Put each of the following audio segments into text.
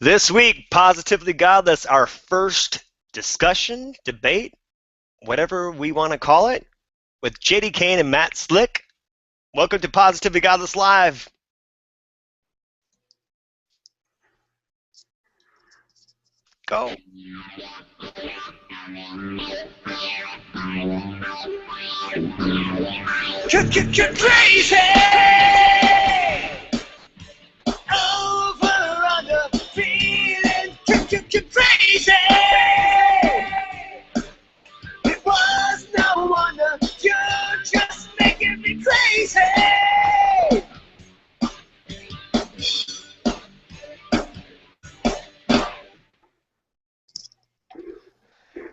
This week, Positively Godless, our first discussion, debate, whatever we want to call it, with JD Kain and Matt Slick. Welcome to Positively Godless Live. Go. Crazy! Over under feeling crazy! It was no wonder you're just making me crazy!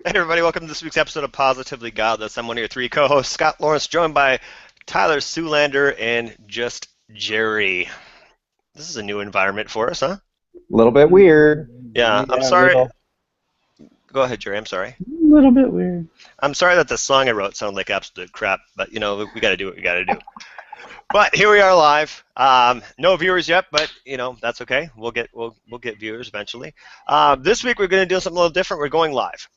Hey everybody, welcome to this week's episode of Positively Godless. I'm one of your three co-hosts, Scott Lawrence, joined by Tyler Zoolander and just Jerry. This is a new environment for us, huh? A little bit weird. Yeah, I'm sorry. Go ahead, Jerry, I'm sorry. A little bit weird. I'm sorry that the song I wrote sounded like absolute crap, but you know, we got to do what we got to do. But here we are live. No viewers yet, but you know, that's okay. We'll get viewers eventually. This week we're going to do something a little different. We're going live.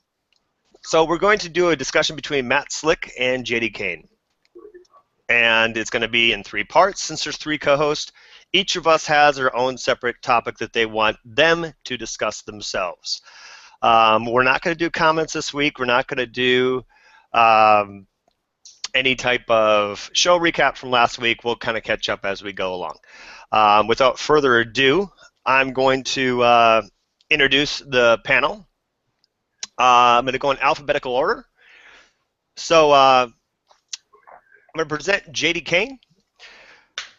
So we're going to do a discussion between Matt Slick and JD Kain. And it's going to be in three parts since there's three co-hosts. Each of us has their own separate topic that they want them to discuss themselves. We're not going to do comments this week. We're not going to do any type of show recap from last week. We'll kind of catch up as we go along. Without further ado, I'm going to introduce the panel. I'm going to go in alphabetical order. So I'm going to present JD Kain.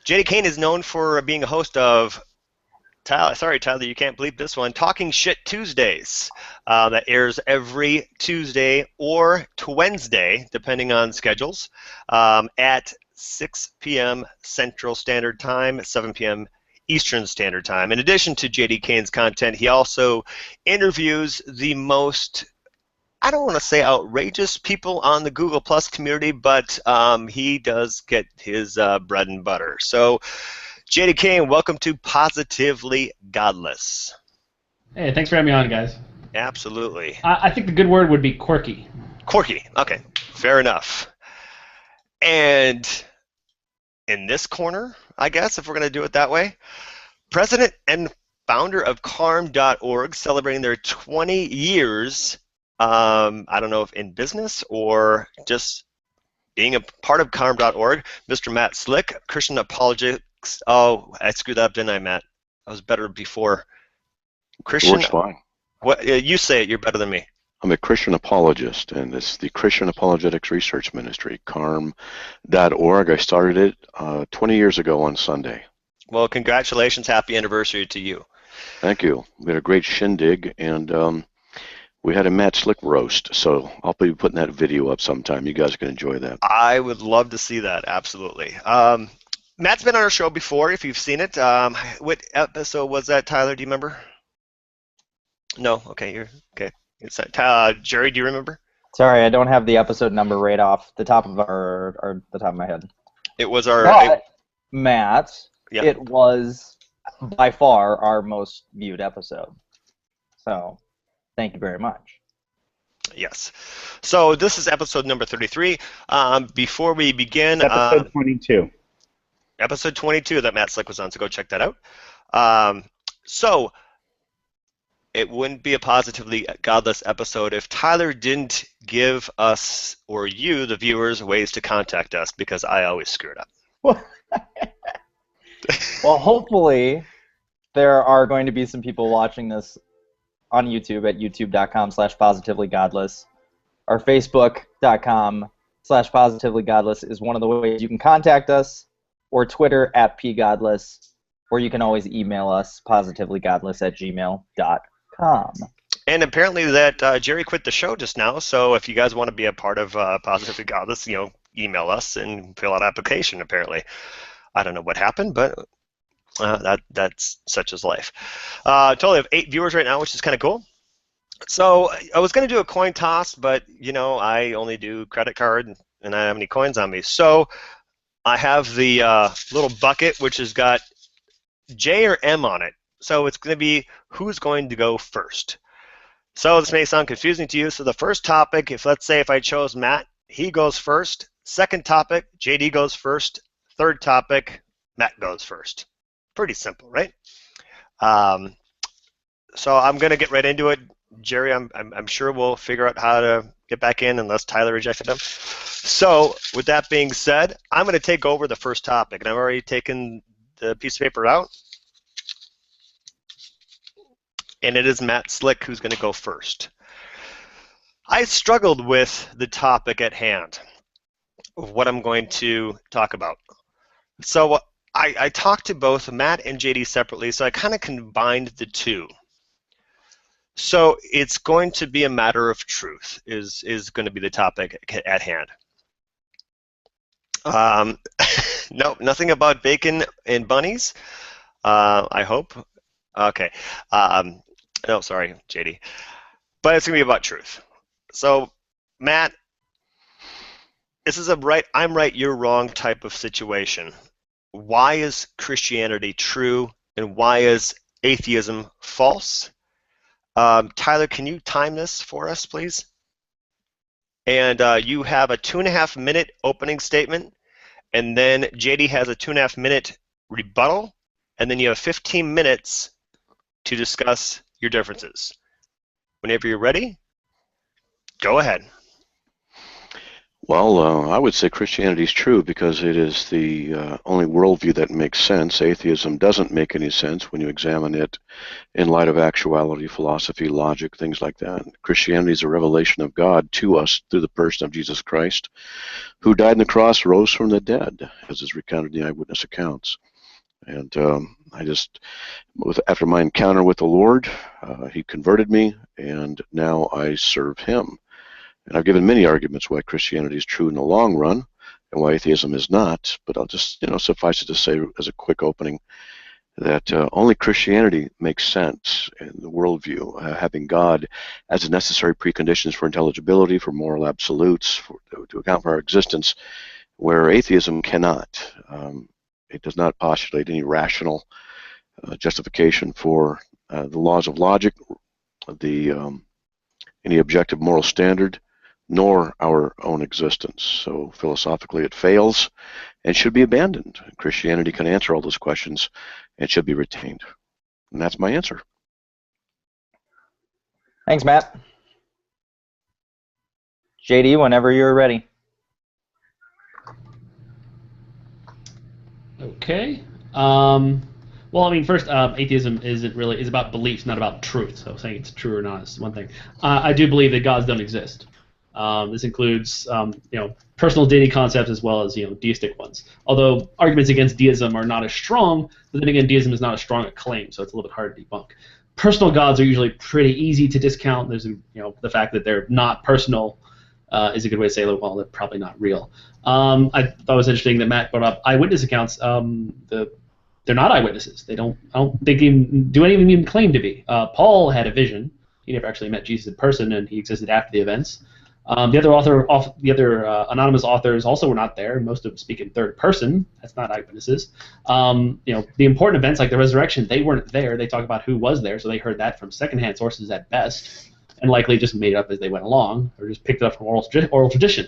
JD Kain is known for being a host of, Tyler, you can't believe this one, Talking Shit Tuesdays. That airs every Tuesday or Wednesday, depending on schedules, at 6 p.m. Central Standard Time, 7 p.m. Eastern Standard Time. In addition to JD Kain's content, he also interviews the most, I don't want to say outrageous people on the Google Plus community, but he does get his bread and butter. So, JD Kain, welcome to Positively Godless. Hey, thanks for having me on, guys. Absolutely. I think the good word would be quirky. Quirky. Okay, fair enough. And in this corner, I guess, if we're going to do it that way, president and founder of Karm.org, celebrating their 20 years, I don't know if in business or just being a part of Karm.org, Mr. Matt Slick, Christian apologetics. Oh, I screwed that up, didn't I, Matt? I was better before. Christian. Works fine. What, you say it, you're better than me. I'm a Christian apologist, and it's the Christian Apologetics Research Ministry, Karm.org. I started it 20 years ago on Sunday. Well, congratulations. Happy anniversary to you. Thank you. We had a great shindig, and we had a Matt Slick roast, so I'll be putting that video up sometime. You guys can enjoy that. I would love to see that, absolutely. Matt's been on our show before, if you've seen it. What episode was that, Tyler? Do you remember? No? Okay, you're okay. It's Jerry, do you remember? Sorry, I don't have the episode number right off the top of the top of my head. It was our. But, Matt, yeah. It was by far our most viewed episode. So, thank you very much. Yes. So this is episode number 33. Before we begin, It's episode 22. Episode 22 that Matt Slick was on, so go check that out. So it wouldn't be a Positively Godless episode if Tyler didn't give us, or you, the viewers, ways to contact us, because I always screw it up. Well, hopefully there are going to be some people watching this on YouTube at youtube.com/positivelygodless. Our Facebook.com/positivelygodless is one of the ways you can contact us, or Twitter @pgodless, or you can always email us positivelygodless@gmail.com. And apparently that Jerry quit the show just now, so if you guys want to be a part of Positively Godless, you know, email us and fill out an application, apparently. I don't know what happened, but that's such as life. Totally have 8 viewers right now, which is kind of cool. So I was going to do a coin toss, but, you know, I only do credit card, and I don't have any coins on me. So I have the little bucket, which has got J or M on it. So it's going to be who's going to go first. So this may sound confusing to you. So the first topic, let's say if I chose Matt, he goes first. Second topic, JD goes first. Third topic, Matt goes first. Pretty simple, right? So I'm going to get right into it. Jerry, I'm sure we'll figure out how to get back in unless Tyler rejected him. So with that being said, I'm going to take over the first topic, and I've already taken the piece of paper out. And it is Matt Slick who's going to go first. I struggled with the topic at hand of what I'm going to talk about. So I talked to both Matt and JD separately, so I kind of combined the two. So it's going to be a matter of truth is going to be the topic at hand. No, nothing about bacon and bunnies, I hope. Okay. No, sorry, JD. But it's going to be about truth. So, Matt, this is a I'm right, you're wrong type of situation. Why is Christianity true and why is atheism false? Tyler, can you time this for us, please? And you have a 2.5-minute opening statement, and then JD has a 2.5-minute rebuttal, and then you have 15 minutes to discuss your differences. Whenever you're ready, go ahead. Well, I would say Christianity is true because it is the only worldview that makes sense. Atheism doesn't make any sense when you examine it in light of actuality, philosophy, logic, things like that. Christianity is a revelation of God to us through the person of Jesus Christ, who died on the cross, rose from the dead, as is recounted in the eyewitness accounts. And after my encounter with the Lord, he converted me, and now I serve him. And I've given many arguments why Christianity is true in the long run and why atheism is not, but I'll just, suffice it to say as a quick opening that only Christianity makes sense in the worldview, having God as a necessary preconditions for intelligibility, for moral absolutes, to account for our existence, where atheism cannot. It does not postulate any rational justification for the laws of logic, any objective moral standard, nor our own existence. So philosophically it fails and should be abandoned. Christianity can answer all those questions and should be retained. And that's my answer. Thanks, Matt. JD, whenever you're ready. Okay. Well, I mean, first, atheism is about beliefs, not about truth. So saying it's true or not is one thing. I do believe that gods don't exist. This includes, personal deity concepts as well as, deistic ones. Although arguments against deism are not as strong, but then again, deism is not as strong a claim, so it's a little bit hard to debunk. Personal gods are usually pretty easy to discount. There's, the fact that they're not personal is a good way to say, well, they're probably not real. I thought it was interesting that Matt brought up eyewitness accounts. They're not eyewitnesses. I don't think do anything even claim to be. Paul had a vision. He never actually met Jesus in person, and he existed after the events. The other anonymous authors also were not there. Most of them speak in third person. That's not eyewitnesses. The important events like the resurrection, they weren't there. They talk about who was there, so they heard that from secondhand sources at best, and likely just made it up as they went along, or just picked it up from oral tradition.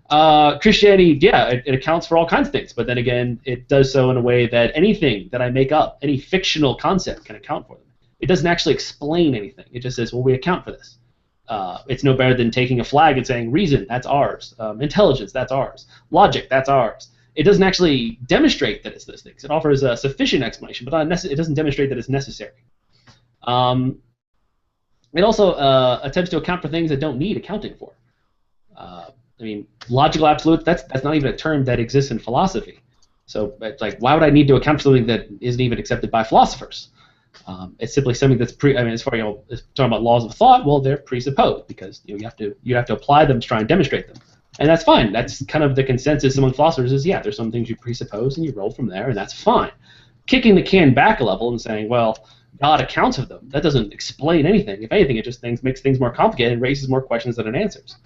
Christianity, yeah, it accounts for all kinds of things, but then again, it does so in a way that anything that I make up, any fictional concept, can account for them. It doesn't actually explain anything. It just says, well, we account for this. It's no better than taking a flag and saying reason, that's ours. Intelligence, that's ours. Logic, that's ours. It doesn't actually demonstrate that it's those things. It offers a sufficient explanation, but it doesn't demonstrate that it's necessary. It also attempts to account for things that don't need accounting for. Logical absolutes, that's not even a term that exists in philosophy. So it's like, why would I need to account for something that isn't even accepted by philosophers? It's simply something that's as far as talking about laws of thought, well, they're presupposed because you have to apply them to try and demonstrate them, and that's fine. That's kind of the consensus among philosophers is there's some things you presuppose and you roll from there, and that's fine. Kicking the can back a level and saying, well, God accounts for them, that doesn't explain anything. If anything, it just makes things more complicated and raises more questions than it answers.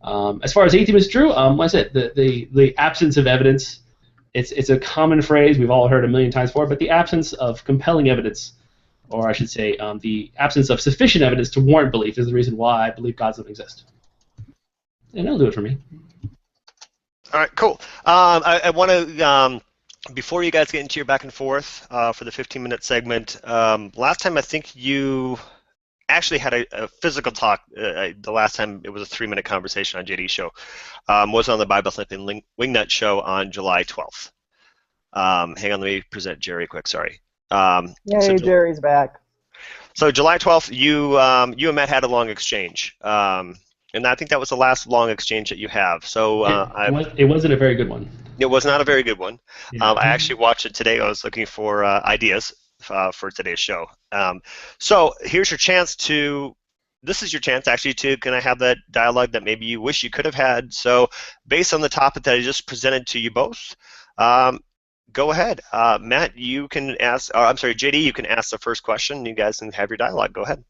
As far as atheism is true, like I said, the absence of evidence. It's a common phrase we've all heard a million times before, but the absence of compelling evidence or I should say, the absence of sufficient evidence to warrant belief is the reason why I believe gods don't exist. And that'll do it for me. All right, cool. I want to, before you guys get into your back and forth for the 15-minute segment, last time I think you actually had a physical talk. The last time it was a 3-minute conversation on JD's show. Was on the Bible Thumping Wingnut show on July 12th. Hang on, let me present Jerry quick. Sorry. Yay, Jerry's back. So July 12th, you and Matt had a long exchange, and I think that was the last long exchange that you have. So it wasn't a very good one. It was not a very good one. Yeah. I actually watched it today. I was looking for ideas for today's show. So here's your chance to. This is your chance actually to kind of have that dialogue that maybe you wish you could have had. So based on the topic that I just presented to you both, go ahead. Matt, you can ask. I'm sorry, JD, you can ask the first question. You guys can have your dialogue. Go ahead.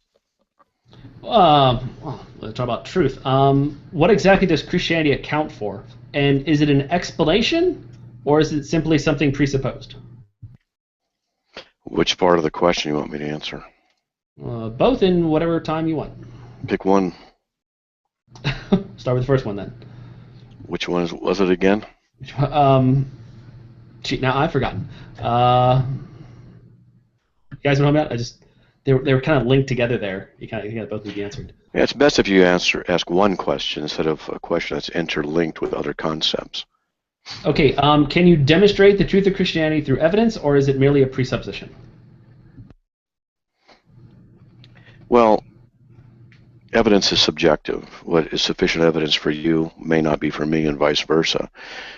Well, let's talk about truth. What exactly does Christianity account for? And is it an explanation, or is it simply something presupposed? Which part of the question you want me to answer? Both in whatever time you want. Pick one. Start with the first one then. Which one was it again? Gee, now I've forgotten. You guys know what I'm about? They were kind of linked together there. You got both need to be answered. Yeah, it's best if you ask one question instead of a question that's interlinked with other concepts. Okay. Can you demonstrate the truth of Christianity through evidence, or is it merely a presupposition? Well, evidence is subjective. What is sufficient evidence for you may not be for me, and vice versa.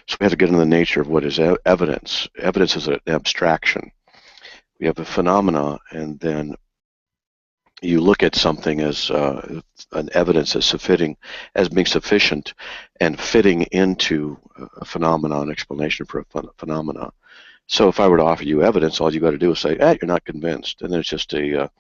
So we have to get into the nature of what is evidence. Evidence is an abstraction. We have a phenomena, and then you look at something as an evidence as being sufficient and fitting into a phenomenon, an explanation for a phenomena. So if I were to offer you evidence, all you got to do is say, you're not convinced. And then it's just a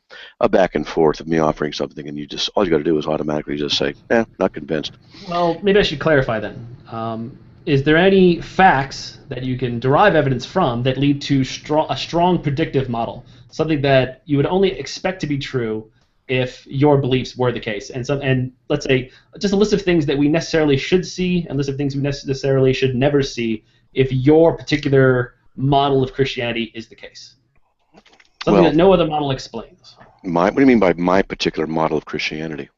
back and forth of me offering something, and all you got to do is automatically just say, not convinced. Well, maybe I should clarify then. Is there any facts that you can derive evidence from that lead to a strong predictive model? Something that you would only expect to be true if your beliefs were the case. And let's say just a list of things that we necessarily should see, and a list of things we necessarily should never see if your particular model of Christianity is the case. Something that no other model explains. What do you mean by my particular model of Christianity?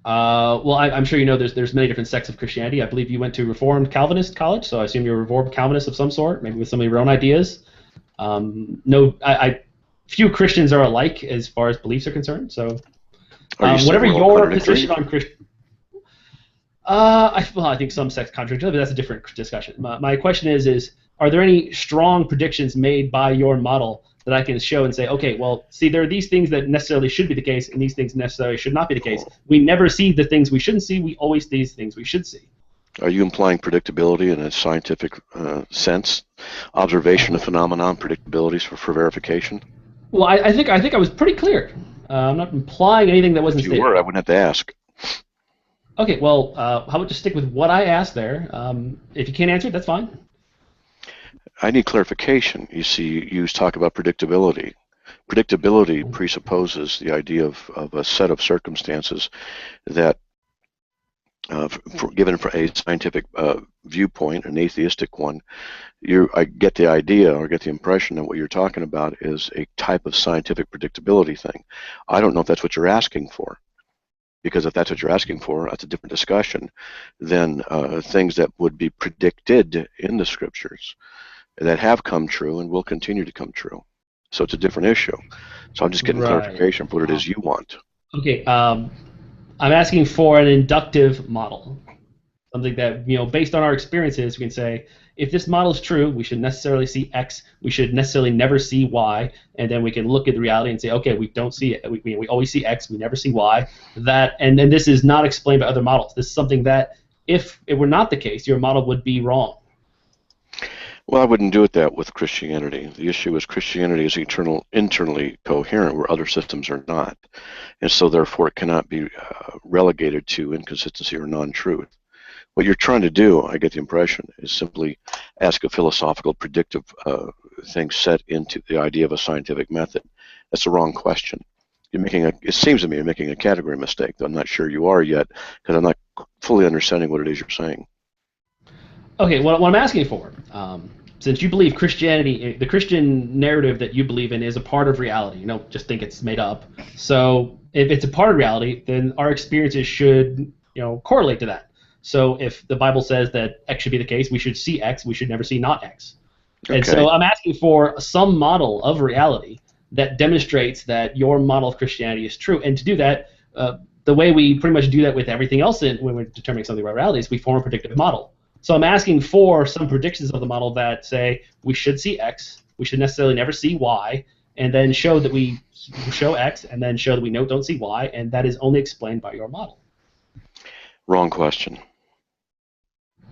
Well, I'm sure you know there's many different sects of Christianity. I believe you went to Reformed Calvinist college, so I assume you're a Reformed Calvinist of some sort, maybe with some of your own ideas. Few Christians are alike as far as beliefs are concerned. So, whatever your position on Christian, I think some sects contradict each other, but that's a different discussion. My question is are there any strong predictions made by your model that I can show and say, okay, well, see, there are these things that necessarily should be the case, and these things necessarily should not be the case. We never see the things we shouldn't see. We always see these things we should see. Are you implying predictability in a scientific sense? Observation of phenomenon, predictabilities for verification? Well, I think I was pretty clear. I'm not implying anything that wasn't stated. If you were, I wouldn't have to ask. Okay, well, how about just stick with what I asked there? If you can't answer it, that's fine. I need clarification. You see, you talk about predictability. Predictability presupposes the idea of a set of circumstances that, given from a scientific viewpoint, an atheistic one, I get the idea or get the impression that what you're talking about is a type of scientific predictability thing. I don't know if that's what you're asking for, because if that's what you're asking for, that's a different discussion than things that would be predicted in the scriptures that have come true and will continue to come true. So it's a different issue. So I'm just getting clarification for what it is you want. Okay, I'm asking for an inductive model, something that, based on our experiences, we can say, if this model is true, we should necessarily see X, we should necessarily never see Y, and then we can look at the reality and say, okay, we don't see it. We always see X, we never see Y. And then this is not explained by other models. This is something that, if it were not the case, your model would be wrong. Well, I wouldn't do it that with Christianity. The issue is Christianity is internally coherent, where other systems are not. And so, therefore, it cannot be relegated to inconsistency or non-truth. What you're trying to do, I get the impression, is simply ask a philosophical, predictive thing set into the idea of a scientific method. That's the wrong question. It seems to me you're making a category mistake, though I'm not sure you are yet, because I'm not fully understanding what it is you're saying. Okay, what I'm asking for, since you believe Christianity, the Christian narrative that you believe in is a part of reality, you don't just think it's made up. So if it's a part of reality, then our experiences should, correlate to that. So if the Bible says that X should be the case, we should see X, we should never see not X. Okay. And so I'm asking for some model of reality that demonstrates that your model of Christianity is true. And to do that, the way we pretty much do that with everything else when we're determining something about reality is we form a predictive model. So I'm asking for some predictions of the model that say we should see X, we should necessarily never see Y, and then show that we show X, and then show that we don't see Y, and that is only explained by your model. Wrong question.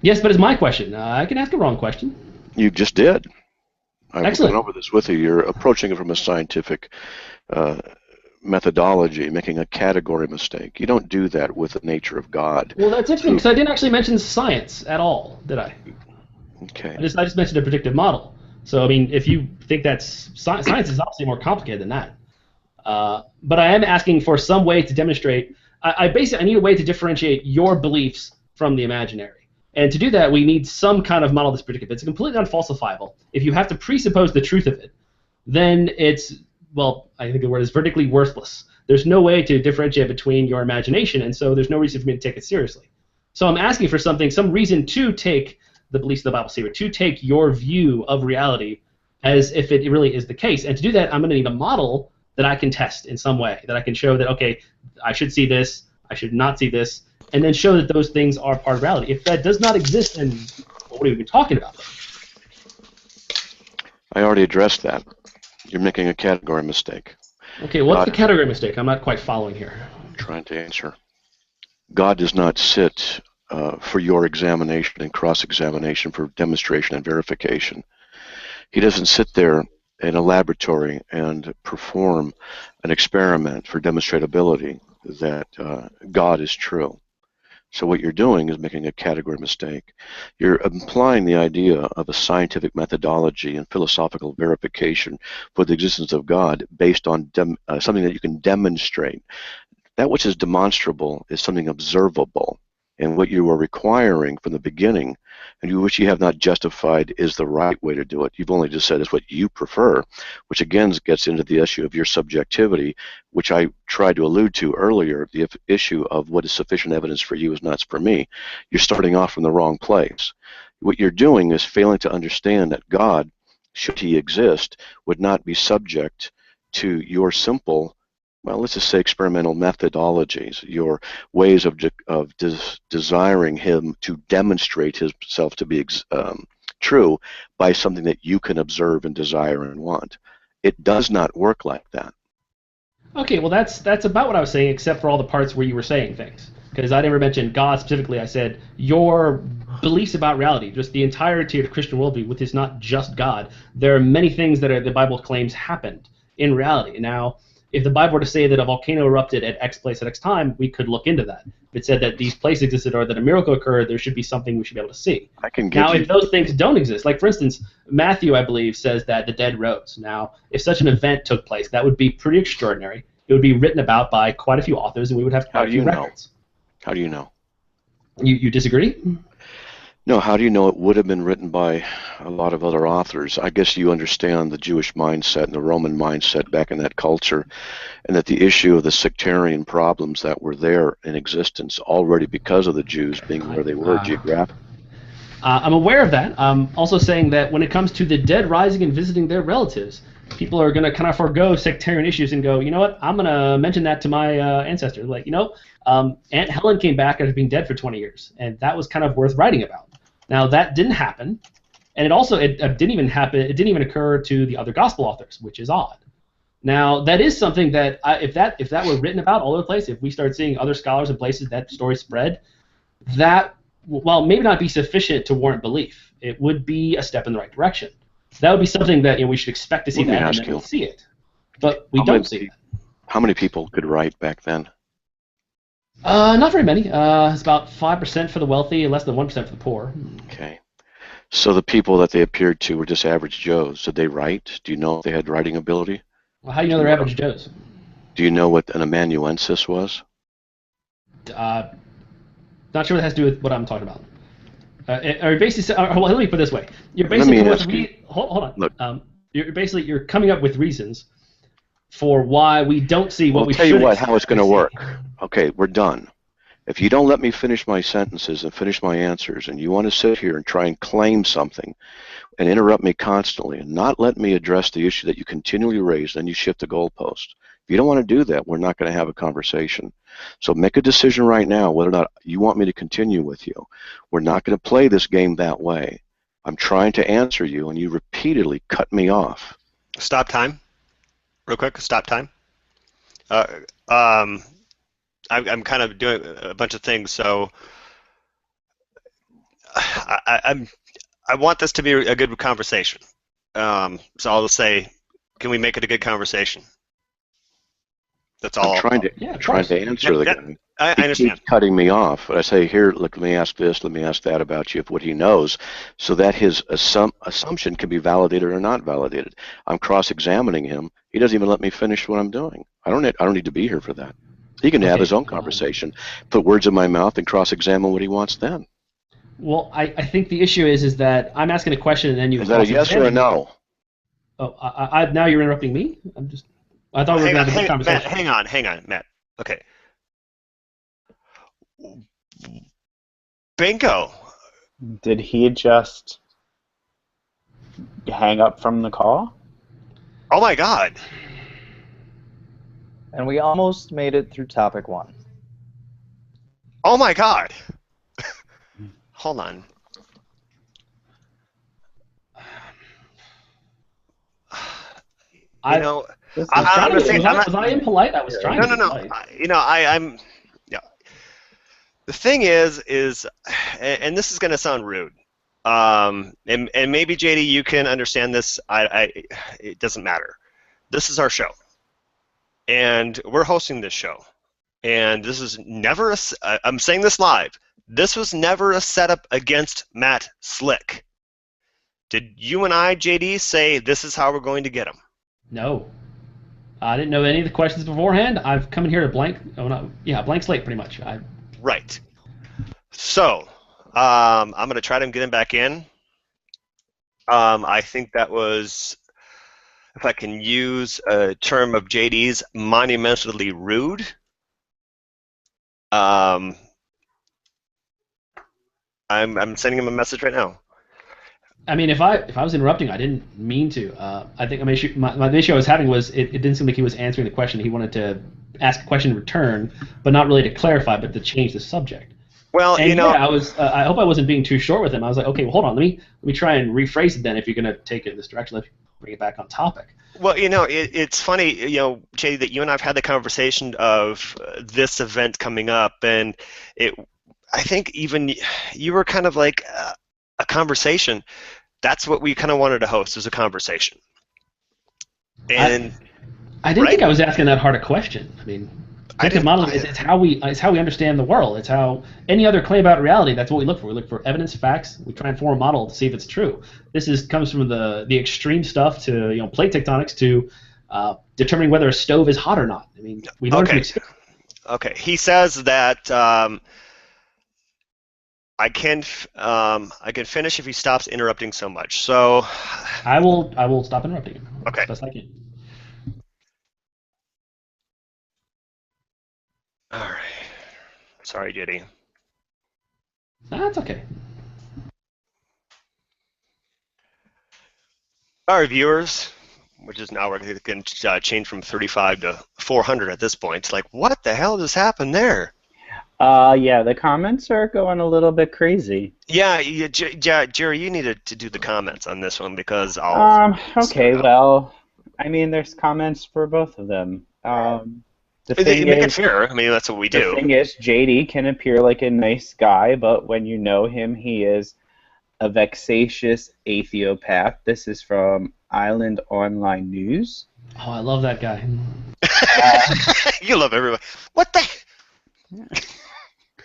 Yes, but it's my question. I can ask a wrong question. You just did. I've Excellent. gone over this with you. You're approaching it from a scientific methodology, making a category mistake. You don't do that with the nature of God. Well, that's interesting because I didn't actually mention science at all, did I? Okay. I just mentioned a predictive model. So I mean, if you think that's science is obviously more complicated than that. But I am asking for some way to demonstrate. I need a way to differentiate your beliefs from the imaginary. And to do that, we need some kind of model that's predictive. It's completely unfalsifiable. If you have to presuppose the truth of it, then it's, well, I think the word is vertically worthless. There's no way to differentiate between your imagination, and so there's no reason for me to take it seriously. So I'm asking for some reason to take the beliefs of the Bible seriously, to take your view of reality as if it really is the case. And to do that, I'm going to need a model that I can test in some way, that I can show that, okay, I should see this, I should not see this, and then show that those things are part of reality. If that does not exist, then what are we even talking about? I already addressed that. You're making a category mistake. Okay, what's the category mistake? I'm not quite following here. I'm trying to answer. God does not sit for your examination and cross-examination for demonstration and verification. He doesn't sit there in a laboratory and perform an experiment for demonstratability that God is true. So what you're doing is making a category mistake. You're implying the idea of a scientific methodology and philosophical verification for the existence of God based on something that you can demonstrate. That which is demonstrable is something observable. And what you are requiring from the beginning, and which you have not justified is the right way to do it. You've only just said is what you prefer, which again gets into the issue of your subjectivity, which I tried to allude to earlier, the issue of what is sufficient evidence for you is not for me. You're starting off from the wrong place. What you're doing is failing to understand that God, should he exist, would not be subject to your simple, well, let's just say experimental methodologies, your ways of desiring him to demonstrate himself to be true by something that you can observe and desire and want. It does not work like that. Okay, well that's about what I was saying, except for all the parts where you were saying things. Because I never mentioned God specifically. I said your beliefs about reality, just the entirety of the Christian worldview, which is not just God. There are many things that the Bible claims happened in reality. Now, if the Bible were to say that a volcano erupted at X place at X time, we could look into that. If it said that these places existed or that a miracle occurred, there should be something we should be able to see. Now, if those things don't exist, like for instance, Matthew, I believe, says that the dead rose. Now, if such an event took place, that would be pretty extraordinary. It would be written about by quite a few authors, and we would have quite a few records. How do you know? You disagree? No, how do you know it would have been written by a lot of other authors? I guess you understand the Jewish mindset and the Roman mindset back in that culture, and that the issue of the sectarian problems that were there in existence already because of the Jews being where they were geographically. I'm aware of that. I'm also saying that when it comes to the dead rising and visiting their relatives, people are going to kind of forego sectarian issues and go, you know what, I'm going to mention that to my ancestors. Like, Aunt Helen came back after being dead for 20 years, and that was kind of worth writing about. Now, that didn't happen, and it didn't even happen. It didn't even occur to the other gospel authors, which is odd. Now, that is something that if that were written about all over the place, if we start seeing other scholars and places that story spread, that, while maybe not be sufficient to warrant belief, it would be a step in the right direction. That would be something that we should expect to see that, and then we'll see it. But we don't see it. How many people could write back then? Not very many. It's about 5% for the wealthy and less than 1% for the poor. Okay. So the people that they appeared to were just average Joes. Did they write? Do you know if they had writing ability? Well, how do you know they're average Joes? Do you know what an amanuensis was? Not sure what it has to do with what I'm talking about. Or basically, well, let me put it this way: you're Let basically me coming up ask with you. hold on. Look. You're coming up with reasons for why we don't see what I'll we tell you should what, how it's going to see. work. Okay, we're done. If you don't let me finish my sentences and finish my answers, and you want to sit here and try and claim something and interrupt me constantly and not let me address the issue that you continually raise, then you shift the goalpost. If you don't want to do that, we're not going to have a conversation. So make a decision right now whether or not you want me to continue with you. We're not going to play this game that way. I'm trying to answer you, and you repeatedly cut me off. Stop time. Real quick, stop time. I'm kind of doing a bunch of things, so I want this to be a good conversation. So I'll just say, can we make it a good conversation? That's all. I'm trying to Yeah, of trying course. to answer the guy. I He understand. keeps cutting me off. But I say, here, look, let me ask this, let me ask that about you, of what he knows, so that his assumption can be validated or not validated. I'm cross-examining him. He doesn't even let me finish what I'm doing. I don't need to be here for that. He can have Okay, his own fine. conversation, put words in my mouth, and cross-examine what he wants then. Well, I think the issue is that I'm asking a question and then you Is that a yes or a cross-examine me. no? Oh, now you're interrupting me. I thought we were going to have a good conversation. Matt, hang on, Matt. Okay. Bingo. Did he just hang up from the call? Oh my God. And we almost made it through topic 1. Oh my God. Hold on. You know, This is I'm not saying was, I'm was I not. impolite? I was trying to be No. polite. I'm. Yeah. The thing is, and this is going to sound rude. And maybe JD, you can understand this. It doesn't matter. This is our show, and we're hosting this show, and this is never I'm saying this live. This was never a setup against Matt Slick. Did you and I, JD, say this is how we're going to get him? No. I didn't know any of the questions beforehand. I've come in here to blank slate pretty much. Right. So, I'm going to try to get him back in. I think that was, if I can use a term of JD's, monumentally rude. I'm sending him a message right now. I mean, if I was interrupting, I didn't mean to. I think my issue I was having was it didn't seem like he was answering the question. He wanted to ask a question in return, but not really to clarify, but to change the subject. Well, And I was. I hope I wasn't being too short with him. I was like, okay, well, hold on. Let me try and rephrase it then. If you're going to take it in this direction, let's bring it back on topic. Well, it's funny, JD, that you and I've had the conversation of this event coming up, and I think even you were kind of like a conversation. That's what we kind of wanted to host, is a conversation. And I didn't think I was asking that hard a question. I mean, predictive modeling it's how we understand the world. It's how any other claim about reality. That's what we look for. We look for evidence, facts. We try and form a model to see if it's true. This comes from the extreme stuff to plate tectonics to determining whether a stove is hot or not. I mean, we learn from experience. Okay. He says that I can finish if he stops interrupting so much. So I will stop interrupting him. Okay. As best I can. All right. Sorry, JD. That's okay. Our viewers, which is now we're going to change from 35 to 400 at this point. It's like, what the hell just happened there? Yeah, the comments are going a little bit crazy. Yeah, Jerry, you needed to do the comments on this one because I'll. Okay, well, I mean, there's comments for both of them. They make it fair. I mean, that's what we do. The thing is, JD can appear like a nice guy, but when you know him, he is a vexatious atheopath. This is from Island Online News. Oh, I love that guy. You love everyone. What the?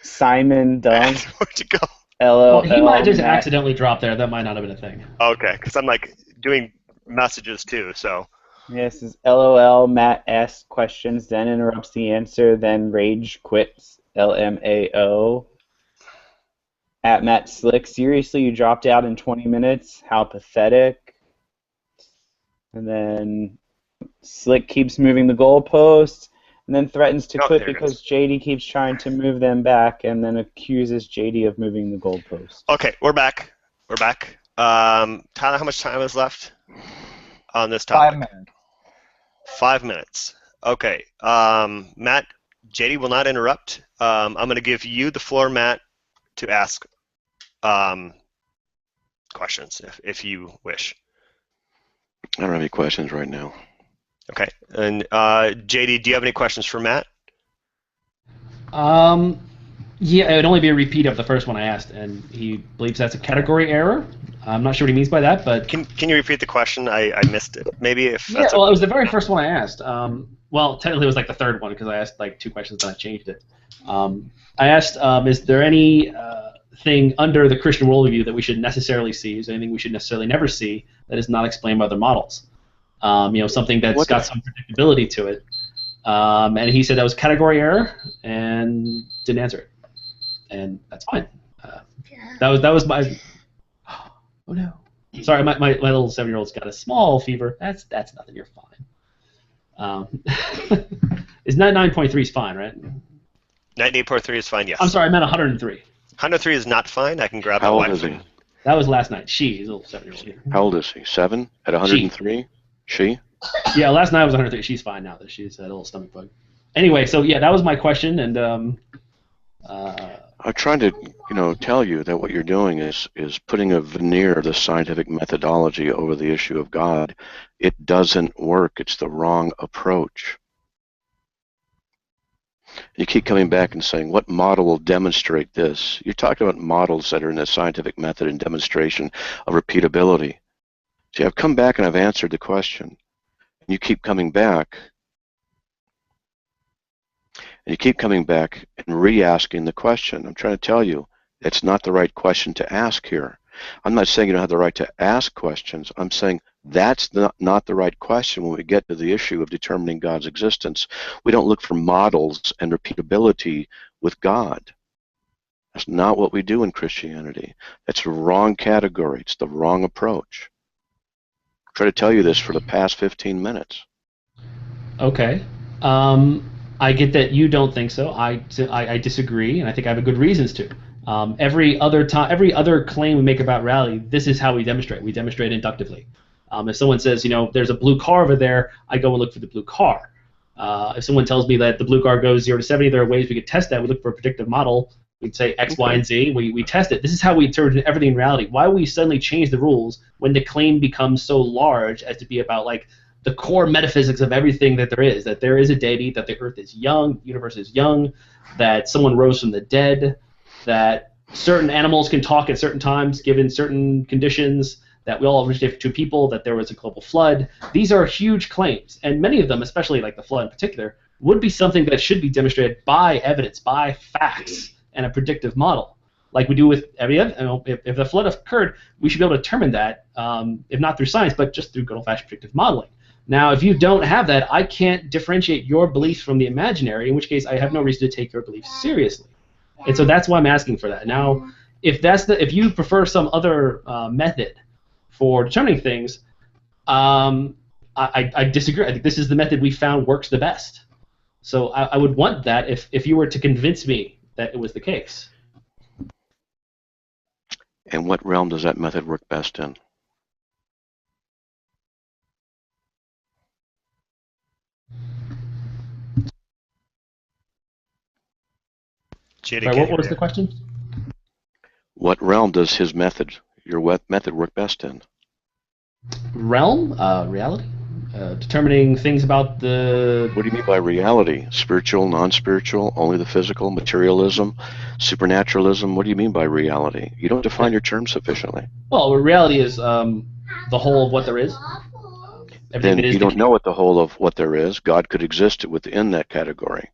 Simon Dunn. Where'd you go? Well, he might have just Matt. accidentally dropped there. That might not have been a thing. Okay, because I'm like doing messages too. So. Yes, is LOL. Matt asks questions, then interrupts the answer, then rage quits. LMAO. At Matt Slick, seriously, you dropped out in 20 minutes? How pathetic. And then Slick keeps moving the goalposts, and then threatens to Oh, quit there it is. because JD keeps trying to move them back, and then accuses JD of moving the goalposts. Okay, we're back. We're back. Tyler, how much time is left on this 5 topic? minutes. 5 minutes. Okay. Matt, JD will not interrupt. I'm going to give you the floor, Matt, to ask questions if you wish. I don't have any questions right now. Okay. And JD, do you have any questions for Matt? Yeah, it would only be a repeat of the first one I asked, and he believes that's a category error. I'm not sure what he means by that, but Can you repeat the question? I missed it. Maybe if yeah, that's well, okay. it was the very first one I asked. Well, technically, it was like the third one because I asked like 2 questions and I changed it. I asked, is there any thing under the Christian worldview that we should necessarily see? Is there anything we should necessarily never see that is not explained by other models? Something that's What? got some predictability to it. And he said that was category error and didn't answer it, and that's fine. That was my. Oh no. Sorry, my little 7-year-old's got a small fever. That's nothing. You're fine. Is 99.3 is fine, right? 98.3 is fine, yes. I'm sorry, I meant 103. 103 is not fine. I can grab How my old is wife. he? That was last night. He's a little 7-year-old. How old is he? 7 at 103? She? Yeah, last night was 103. She's fine now that she's had a little stomach bug. Anyway, so yeah, that was my question, and I'm trying to, tell you that what you're doing is putting a veneer of the scientific methodology over the issue of God. It doesn't work. It's the wrong approach. You keep coming back and saying, what model will demonstrate this? You're talking about models that are in the scientific method and demonstration of repeatability. See, I've come back and I've answered the question. And you keep coming back. And you keep coming back and re-asking the question. I'm trying to tell you, it's not the right question to ask here. I'm not saying you don't have the right to ask questions. I'm saying that's not the right question when we get to the issue of determining God's existence. We don't look for models and repeatability with God. That's not what we do in Christianity. That's the wrong category. It's the wrong approach. I try to tell you this for the past 15 minutes. okay. I get that you don't think so. I disagree, and I think I have a good reasons to. Every other claim we make about reality, this is how we demonstrate. We demonstrate inductively. If someone says, there's a blue car over there, I go and look for the blue car. If someone tells me that the blue car goes 0 to 70, there are ways we could test that. We look for a predictive model. We'd say X, Y, and Z. We test it. This is how we interpret everything in reality. Why would we suddenly change the rules when the claim becomes so large as to be about like the core metaphysics of everything that there is a deity, that the earth is young, the universe is young, that someone rose from the dead, that certain animals can talk at certain times given certain conditions, that we all originated from 2 people, that there was a global flood. These are huge claims, and many of them, especially like the flood in particular, would be something that should be demonstrated by evidence, by facts, and a predictive model. Like we do with every other, if the flood occurred, we should be able to determine that, if not through science, but just through good old-fashioned predictive modeling. Now, if you don't have that, I can't differentiate your beliefs from the imaginary, in which case I have no reason to take your beliefs seriously. And so that's why I'm asking for that. Now, if you prefer some other method for determining things, I disagree. I think this is the method we found works the best. So I would want that if you were to convince me that it was the case. And what realm does that method work best in? JD, Sorry, can what was you the question? What realm does your method work best in? Realm? Reality? Determining things about the... What do you mean by reality? Spiritual, non-spiritual, only the physical, materialism, supernaturalism? What do you mean by reality? You don't define your terms sufficiently. Well, reality is the whole of what there is. Everything Then that is you don't know what the whole of what there is. God could exist within that category.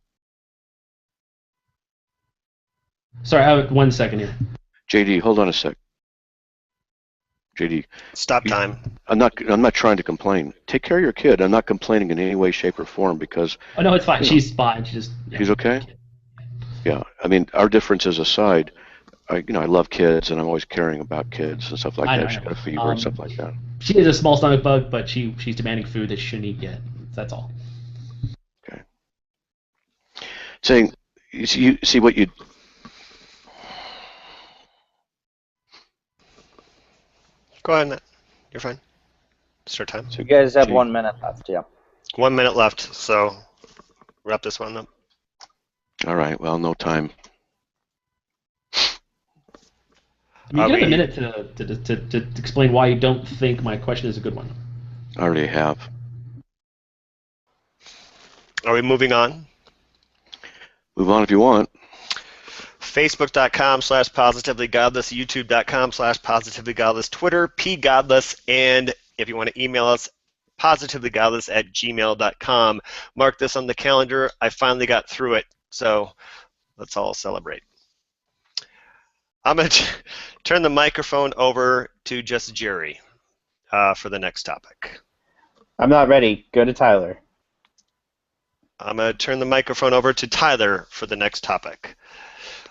Sorry, 1 second here. JD, hold on a sec. JD, Stop time. I'm not trying to complain. Take care of your kid. I'm not complaining in any way, shape, or form because. Oh no, it's fine. You know, She's fine. She just. she's okay. Yeah, I mean, our differences aside, I love kids and I'm always caring about kids and stuff like I know. that. I She's got a know. fever and stuff like that. She is a small stomach bug, but she's demanding food that she shouldn't eat yet. That's all. Okay. Saying, you see what you. Go ahead, Matt. You're fine. Start time. You guys have Gee. 1 minute left, yeah. 1 minute left, so wrap this one up. All right. Well, no time. I mean, you have a minute to explain why you don't think my question is a good one. I already have. Are we moving on? Move on if you want. Facebook.com/positivelygodless, YouTube.com/positivelygodless, Twitter, pgodless, and if you want to email us, positivelygodless@gmail.com. Mark this on the calendar. I finally got through it, so let's all celebrate. I'm going to turn the microphone over to just Jerry for the next topic. I'm not ready. Go to Tyler. I'm going to turn the microphone over to Tyler for the next topic.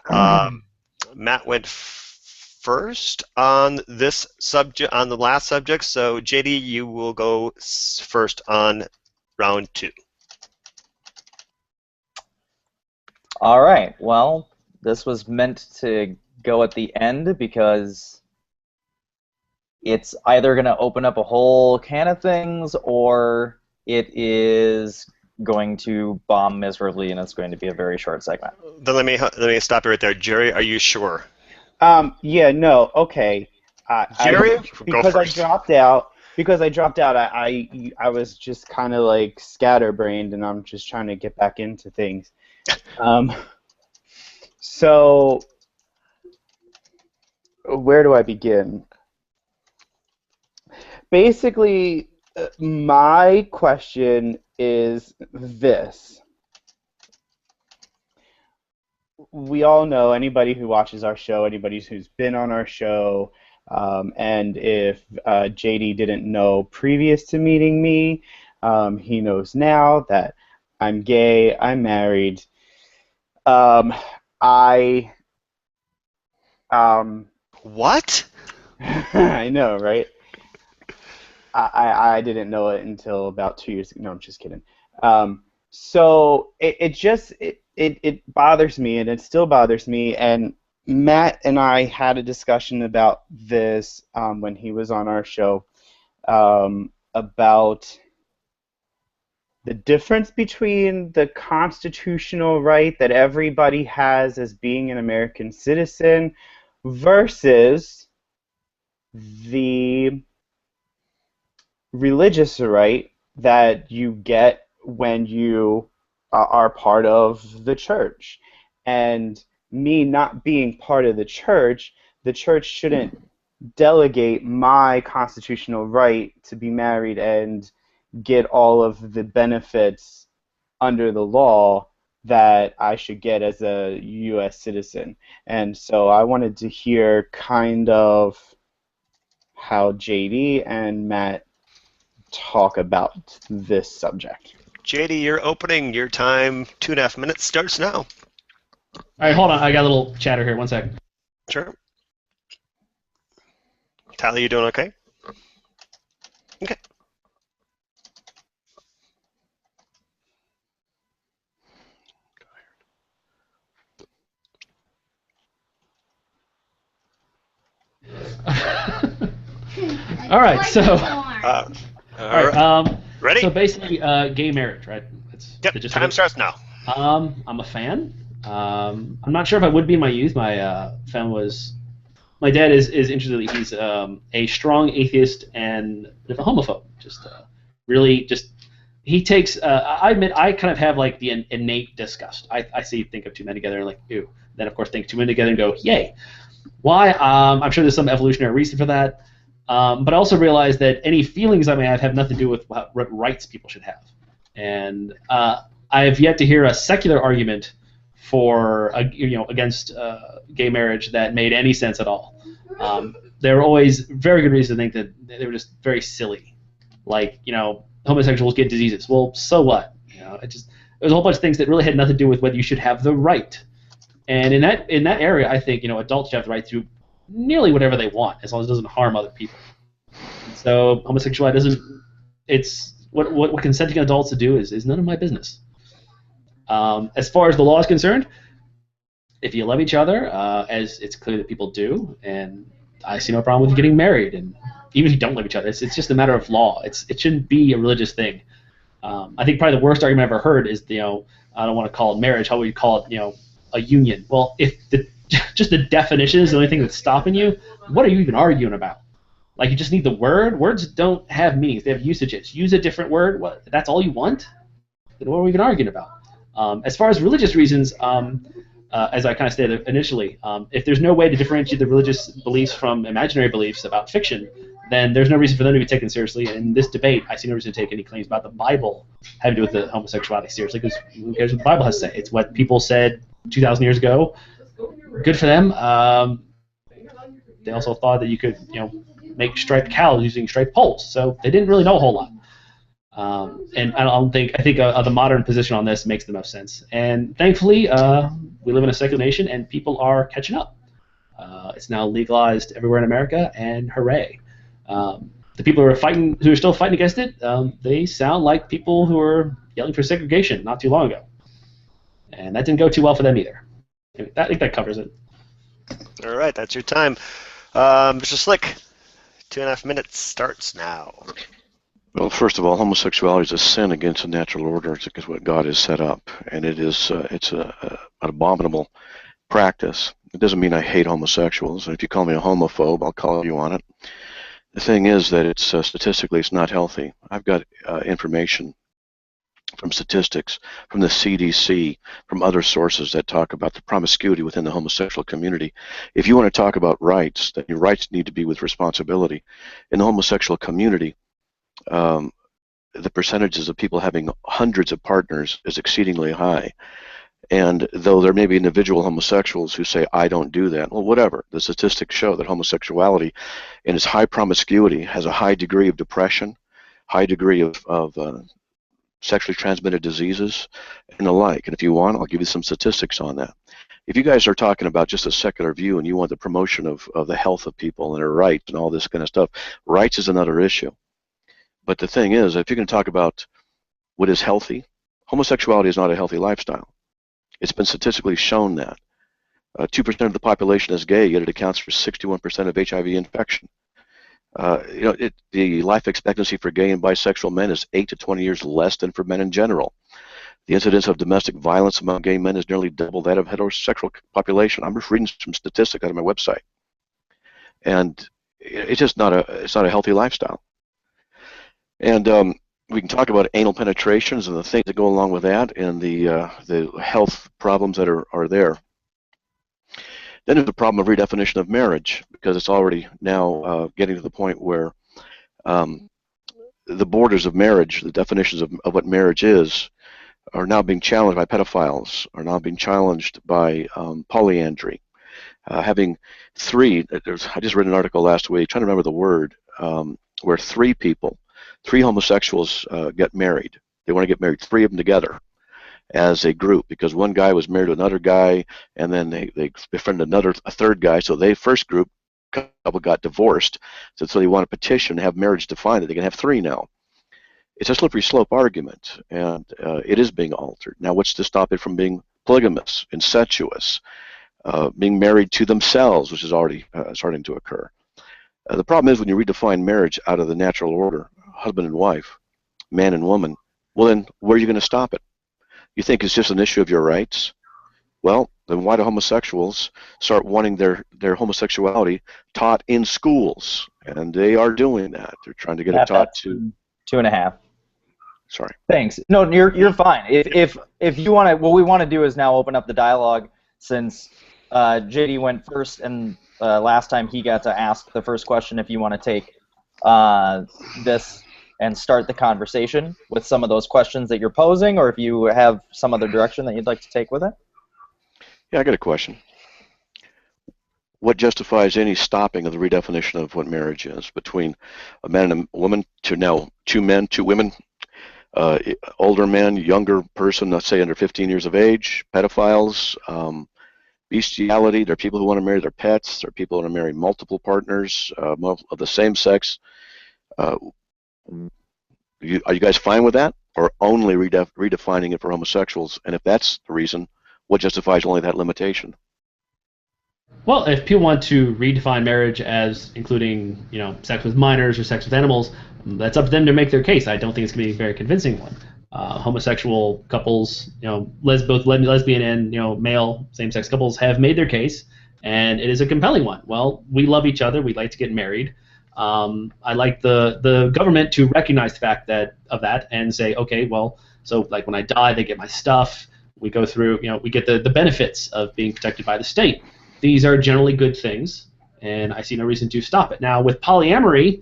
Matt went first on this subject, on the last subject, so JD, you will go first on round 2. All right. Well, this was meant to go at the end because it's either going to open up a whole can of things or it is going to bomb miserably and it's going to be a very short segment. Then let me stop you right there. Jerry, are you sure? Yeah, no, okay. Jerry, go because first. I dropped out, I was just kind of like scatterbrained, and I'm just trying to get back into things. So where do I begin? Basically, my question is this. We all know, anybody who watches our show, anybody who's been on our show, and if JD didn't know previous to meeting me, he knows now that I'm gay, I'm married. What? I know, right? I didn't know it until about 2 years ago. No, I'm just kidding. So it bothers me, and it still bothers me. And Matt and I had a discussion about this when he was on our show about the difference between the constitutional right that everybody has as being an American citizen versus the religious right that you get when you are part of the church. And me not being part of the church shouldn't delegate my constitutional right to be married and get all of the benefits under the law that I should get as a U.S. citizen. And so I wanted to hear kind of how JD and Matt talk about this subject. JD, you're opening. Your time, 2.5 minutes, starts now. All right, hold on. I got a little chatter here. 1 second. Sure. Tyler, you doing okay? Okay. All right, so. All right. Ready? So basically, gay marriage, right? Yep. Time starts now. I'm a fan. I'm not sure if I would be in my youth. My my dad is interestingly, he's a strong atheist and a bit of a homophobe. He takes. I admit, I kind of have like the innate disgust. I think of two men together and like, ew. Then of course think two men together and go, yay. Why? I'm sure there's some evolutionary reason for that. But I also realize that any feelings I may have nothing to do with what rights people should have. And I have yet to hear a secular argument for against gay marriage that made any sense at all. there were always very good reasons to think that they were just very silly. Like, homosexuals get diseases. Well, so what? There was a whole bunch of things that really had nothing to do with whether you should have the right. And in that area, I think adults should have the right to do nearly whatever they want as long as it doesn't harm other people. And so homosexuality doesn't. It's what consenting adults to do is none of my business. As far as the law is concerned, if you love each other, as it's clear that people do, and I see no problem with getting married, and even if you don't love each other, it's just a matter of law. It shouldn't be a religious thing. I think probably the worst argument I've ever heard is I don't want to call it marriage. How would you call it? A union. Well, if just the definition is the only thing that's stopping you, what are you even arguing about? Like, you just need the word. Words don't have meanings; they have usages. Use a different word. What? That's all you want? Then what are we even arguing about? As far as religious reasons, as I kind of stated initially, if there's no way to differentiate the religious beliefs from imaginary beliefs about fiction, then there's no reason for them to be taken seriously. And in this debate, I see no reason to take any claims about the Bible having to do with the homosexuality seriously, because who cares what the Bible has to say? It's what people said 2,000 years ago. Good for them. They also thought that you could, make striped cows using striped poles, so they didn't really know a whole lot. And I think the modern position on this makes the most sense. And thankfully, we live in a secular nation, and people are catching up. It's now legalized everywhere in America, and hooray! The people who are still fighting against it, they sound like people who were yelling for segregation not too long ago, and that didn't go too well for them either. I think that covers it. All right, that's your time, Mr. Slick. 2.5 minutes starts now. Well, first of all, homosexuality is a sin against the natural order. It's against what God has set up, and it's an abominable practice. It doesn't mean I hate homosexuals. If you call me a homophobe, I'll call you on it. The thing is that it's statistically it's not healthy. I've got information from statistics, from the CDC, from other sources that talk about the promiscuity within the homosexual community. If you want to talk about rights, then your rights need to be with responsibility. In the homosexual community, the percentages of people having hundreds of partners is exceedingly high. And though there may be individual homosexuals who say, I don't do that, well, whatever. The statistics show that homosexuality in its high promiscuity has a high degree of depression, high degree of sexually transmitted diseases, and the like. And if you want, I'll give you some statistics on that. If you guys are talking about just a secular view and you want the promotion of the health of people and their rights and all this kind of stuff, rights is another issue. But the thing is, if you're going to talk about what is healthy, homosexuality is not a healthy lifestyle. It's been statistically shown that. 2% of the population is gay, yet it accounts for 61% of HIV infection. The life expectancy for gay and bisexual men is 8 to 20 years less than for men in general. The incidence of domestic violence among gay men is nearly double that of heterosexual population. I'm just reading some statistics out of my website, and it's just not a healthy lifestyle. And we can talk about anal penetrations and the things that go along with that, and the health problems that are there. Then there's the problem of redefinition of marriage, because it's already now getting to the point where the borders of marriage, the definitions of what marriage is, are now being challenged by pedophiles, are now being challenged by polyandry. Having three, I just read an article last week, trying to remember the word, where three homosexuals get married. They want to get married, three of them together as a group, because one guy was married to another guy, and then they befriended a third guy, so they first group couple got divorced, so they want to petition to have marriage defined that they can have three now. It's a slippery slope argument, and it is being altered. Now, what's to stop it from being polygamous, incestuous, being married to themselves, which is already starting to occur? The problem is when you redefine marriage out of the natural order, husband and wife, man and woman, well then, where are you going to stop it? You think it's just an issue of your rights? Well, then why do homosexuals start wanting their homosexuality taught in schools? And they are doing that. They're trying to get it taught to... 2.5. Sorry. Thanks. No, you're fine. If you want to, what we want to do is now open up the dialogue, since JD went first, and last time he got to ask the first question. If you want to take this and start the conversation with some of those questions that you're posing, or if you have some other direction that you'd like to take with it. Yeah, I got a question. what justifies any stopping of the redefinition of what marriage is between a man and a woman to now 2 men, 2 women, older men, younger person, let's say under 15 years of age, pedophiles, bestiality. There are people who want to marry their pets. There are people who want to marry multiple partners of the same sex. Are you guys fine with that, or only redefining it for homosexuals? And if that's the reason, what justifies only that limitation? Well, if people want to redefine marriage as including, sex with minors or sex with animals, that's up to them to make their case. I don't think it's going to be a very convincing one. Homosexual couples, both lesbian and male same-sex couples have made their case, and it is a compelling one. Well, we love each other. We'd like to get married. I like the government to recognize the fact of that and say, okay, well, so like when I die, they get my stuff. We go through, we get the benefits of being protected by the state. These are generally good things, and I see no reason to stop it. Now, with polyamory,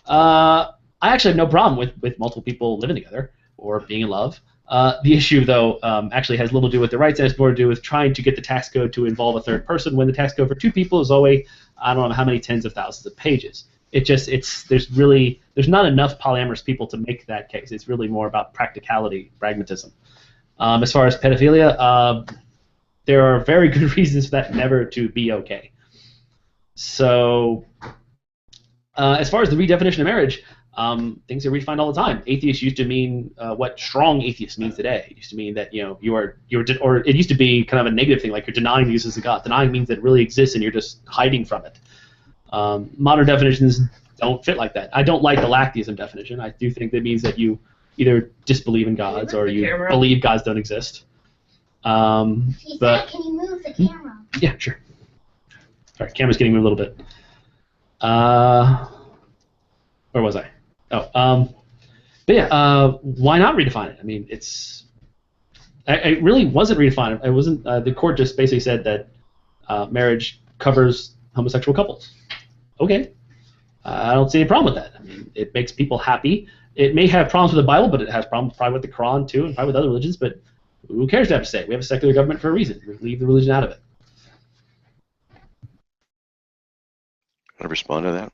I actually have no problem with multiple people living together or being in love. The issue, though, actually has little to do with the rights, and has more to do with trying to get the tax code to involve a third person when the tax code for 2 people is always, I don't know how many tens of thousands of pages. There's not enough polyamorous people to make that case. It's really more about practicality, pragmatism. As far as pedophilia, there are very good reasons for that never to be okay. So, as far as the redefinition of marriage, things are redefined all the time. Atheist used to mean what strong atheist means today. It used to mean that or it used to be kind of a negative thing, like you're denying the existence of God. Denying means that it really exists and you're just hiding from it. Modern definitions don't fit like that. I don't like the lactheism definition. I do think that means that you either disbelieve in gods or you believe gods don't exist. Can you move the camera? Yeah, sure. Sorry, camera's getting moved a little bit. Where was I? Oh, but yeah, why not redefine it? I mean, it really wasn't redefined. It wasn't. The court just basically said that marriage covers homosexual couples. Okay, I don't see any problem with that. I mean, it makes people happy. It may have problems with the Bible, but it has problems probably with the Quran too, and probably with other religions. But who cares what I have to say? We have a secular government for a reason. We leave the religion out of it. Want to respond to that?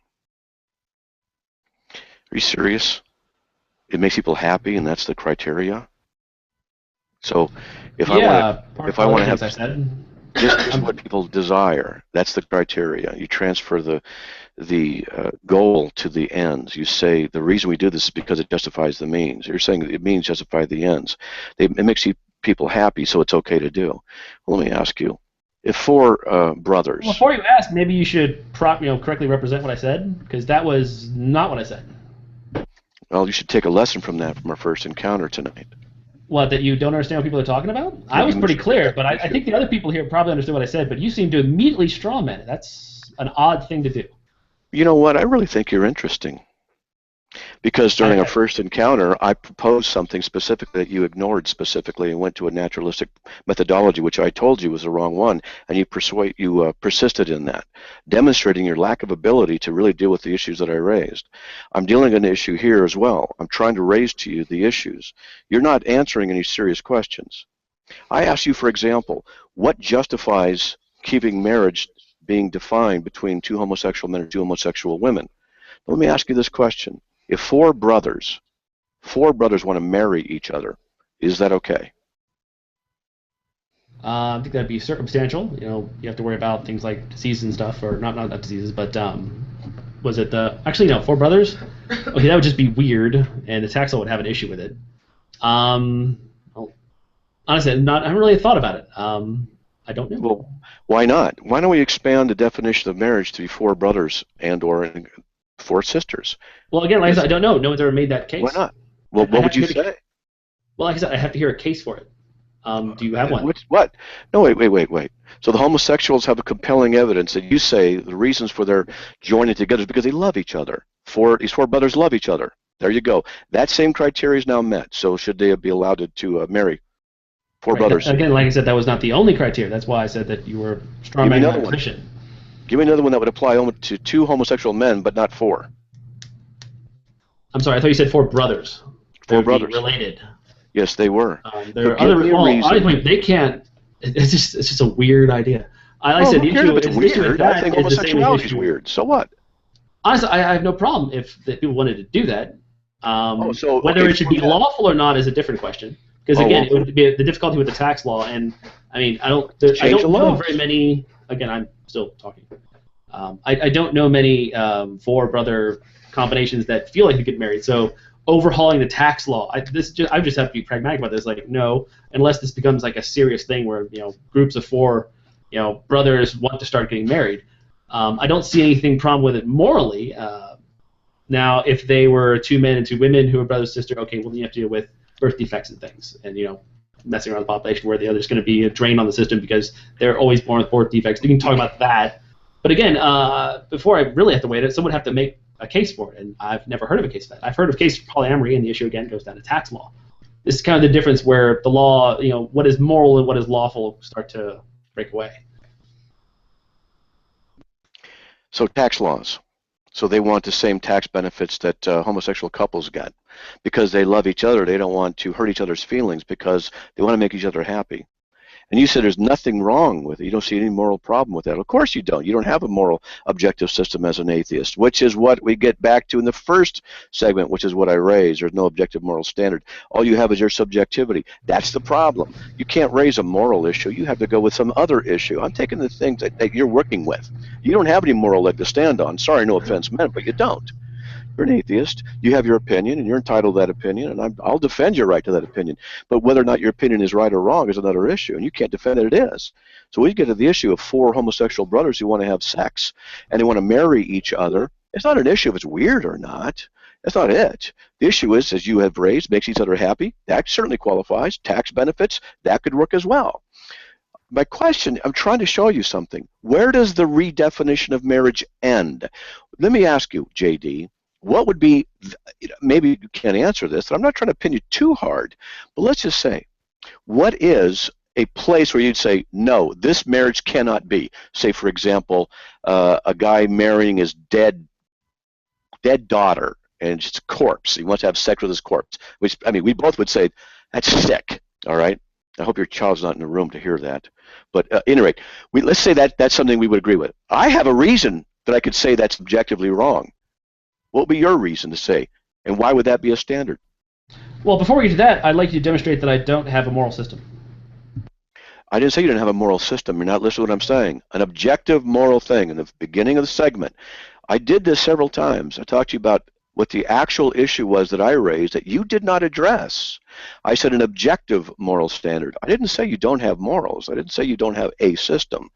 Are you serious? It makes people happy, and that's the criteria. So, if I want to have just what people desire, that's the criteria. You transfer the goal to the ends. You say the reason we do this is because it justifies the means. You're saying it means justify the ends. It makes people happy, so it's okay to do. Well, let me ask you: if 4 brothers. Well, before you ask, maybe you should correctly represent what I said, because that was not what I said. Well, you should take a lesson from that from our first encounter tonight. What, that you don't understand what people are talking about? I was pretty clear, but I think the other people here probably understood what I said, but you seem to immediately strawman it. That's an odd thing to do. You know what? I really think you're interesting. Because during our first encounter, I proposed something specific that you ignored specifically and went to a naturalistic methodology, which I told you was the wrong one, and you persisted in that, demonstrating your lack of ability to really deal with the issues that I raised. I'm dealing with an issue here as well. I'm trying to raise to you the issues. You're not answering any serious questions. I asked you, for example, what justifies keeping marriage being defined between 2 homosexual men and 2 homosexual women? Let me ask you this question. If 4 brothers want to marry each other, is that okay? I think that'd be circumstantial. You have to worry about things like disease and stuff, or not diseases, but was it actually no, 4 brothers? Okay, that would just be weird, and the tax law would have an issue with it. Honestly, I haven't really thought about it. I don't know. Well, why not? Why don't we expand the definition of marriage to be 4 brothers and/or 4 sisters? Well, again, like I said, I don't know. No one's ever made that case. Why not? Well, what would you say? Well, like I said, I have to hear a case for it. Do you have one? What? No, wait. So the homosexuals have a compelling evidence that you say the reasons for their joining together is because they love each other. These 4 brothers love each other. There you go. That same criteria is now met. So should they be allowed to marry 4 brothers? Again, like I said, that was not the only criteria. That's why I said that you were strongman my position. Give me another one that would apply only to 2 homosexual men, but not 4. I'm sorry, I thought you said 4 brothers. 4 brothers. Related. Yes, they were. There are other reasons. They can't. It's just a weird idea. Like I Oh, said, who the cares issue if it's is the issue with weird? I that think is the same as the homosexuality is issue. weird. So what? Honestly, I have no problem if the people wanted to do that. Oh, so Whether okay, it should be lawful or not is a different question. Because Oh, again, well, it would be the difficulty with the tax law, and I mean, I change the don't know laws. very many. Again, I'm still talking. I don't know many four brother combinations that feel like they get married. So overhauling the tax law, I just have to be pragmatic about this. Like, no, unless this becomes like a serious thing where groups of four brothers want to start getting married. I don't see anything problem with it morally. Now, if they were two men and two women who are brother and sister, okay, well, then you have to deal with birth defects and things, and messing around the population where there's going to be a drain on the system because they're always born with birth defects. We can talk about that. But again, before I really have to wait it, someone would have to make a case for it, and I've never heard of a case for that. I've heard of case for polyamory, and the issue again goes down to tax law. This is kind of the difference where the law, what is moral and what is lawful, start to break away. So tax laws. So they want the same tax benefits that homosexual couples get. Because they love each other, they don't want to hurt each other's feelings because they want to make each other happy. And you said there's nothing wrong with it. You don't see any moral problem with that. Of course you don't. You don't have a moral objective system as an atheist, which is what we get back to in the first segment, which is what I raised. There's no objective moral standard. All you have is your subjectivity. That's the problem. You can't raise a moral issue. You have to go with some other issue. I'm taking the things that you're working with. You don't have any moral leg to stand on. Sorry, no offense meant, but you don't. You're an atheist. You have your opinion, and you're entitled to that opinion, and I'll defend your right to that opinion. But whether or not your opinion is right or wrong is another issue, and you can't defend that it is. So we get to the issue of four homosexual brothers who want to have sex, and they want to marry each other. It's not an issue if it's weird or not. That's not it. The issue is, as you have raised, makes each other happy. That certainly qualifies. Tax benefits, that could work as well. My question, I'm trying to show you something. Where does the redefinition of marriage end? Let me ask you, JD, what would be, maybe you can't answer this, and I'm not trying to pin you too hard, but let's just say, what is a place where you'd say, no, this marriage cannot be? Say, for example, a guy marrying his dead daughter, and it's a corpse. He wants to have sex with his corpse, which, I mean, we both would say, that's sick, all right? I hope your child's not in the room to hear that. But at any rate, let's say that's something we would agree with. I have a reason that I could say that's objectively wrong. What would be your reason to say, and why would that be a standard? Well, before we get to that, I'd like you to demonstrate that I don't have a moral system. I didn't say you didn't have a moral system. You're not listening to what I'm saying. An objective moral thing in the beginning of the segment. I did this several times. I talked to you about what the actual issue was that I raised that you did not address. I said an objective moral standard. I didn't say you don't have morals. I didn't say you don't have a system.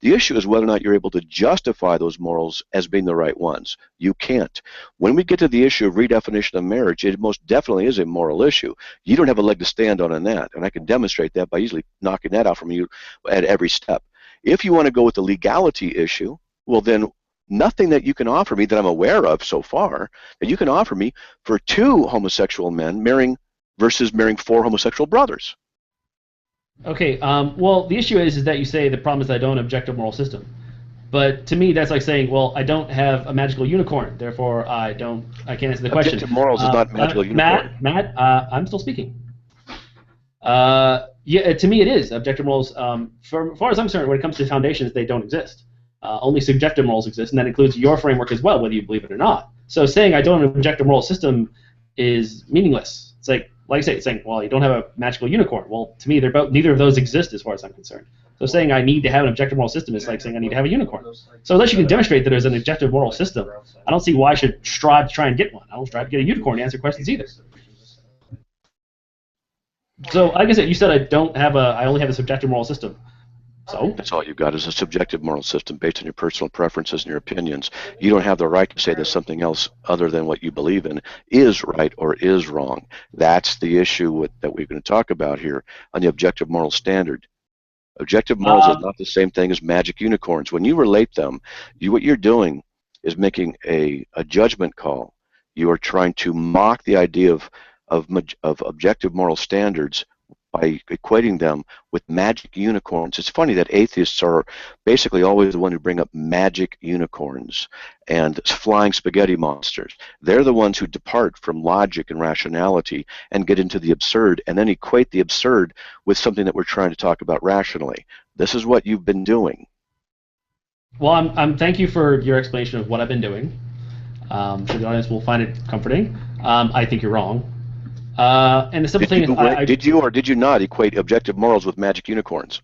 The issue is whether or not you're able to justify those morals as being the right ones. You can't. When we get to the issue of redefinition of marriage, it most definitely is a moral issue. You don't have a leg to stand on that, and I can demonstrate that by easily knocking that out from you at every step. If you want to go with the legality issue, well then, nothing that you can offer me that I'm aware of so far that you can offer me for two homosexual men marrying versus marrying four homosexual brothers. Okay, well, the issue is that you say the problem is that I don't have an objective moral system. But to me, that's like saying, well, I don't have a magical unicorn, therefore I can't answer the question. Objective morals is not magical unicorn. Matt, I'm still speaking. Yeah, to me it is. Objective morals, for as far as I'm concerned, when it comes to foundations, they don't exist. Only subjective morals exist, and that includes your framework as well, whether you believe it or not. So saying I don't have an objective moral system is meaningless. It's like I say, it's saying, well, you don't have a magical unicorn. Well, to me, neither of those exist as far as I'm concerned. So saying I need to have an objective moral system is like saying I need to have a unicorn. So unless you can demonstrate that there's an objective moral system, I don't see why I should strive to try and get one. I don't strive to get a unicorn to answer questions either. So like I said, you said I only have a subjective moral system. So that's all you've got is a subjective moral system based on your personal preferences and your opinions. You don't have the right to say that something else other than what you believe in is right or is wrong. That's the issue that we're going to talk about here on the objective moral standard. Objective morals is not the same thing as magic unicorns. When you relate them, what you're doing is making a judgment call. You are trying to mock the idea of objective moral standards by equating them with magic unicorns. It's funny that atheists are basically always the one who bring up magic unicorns and flying spaghetti monsters. They're the ones who depart from logic and rationality and get into the absurd and then equate the absurd with something that we're trying to talk about rationally. This is what you've been doing. Well, thank you for your explanation of what I've been doing. So the audience will find it comforting. I think you're wrong. And the simple thing is, Did you or did you not equate objective morals with magic unicorns?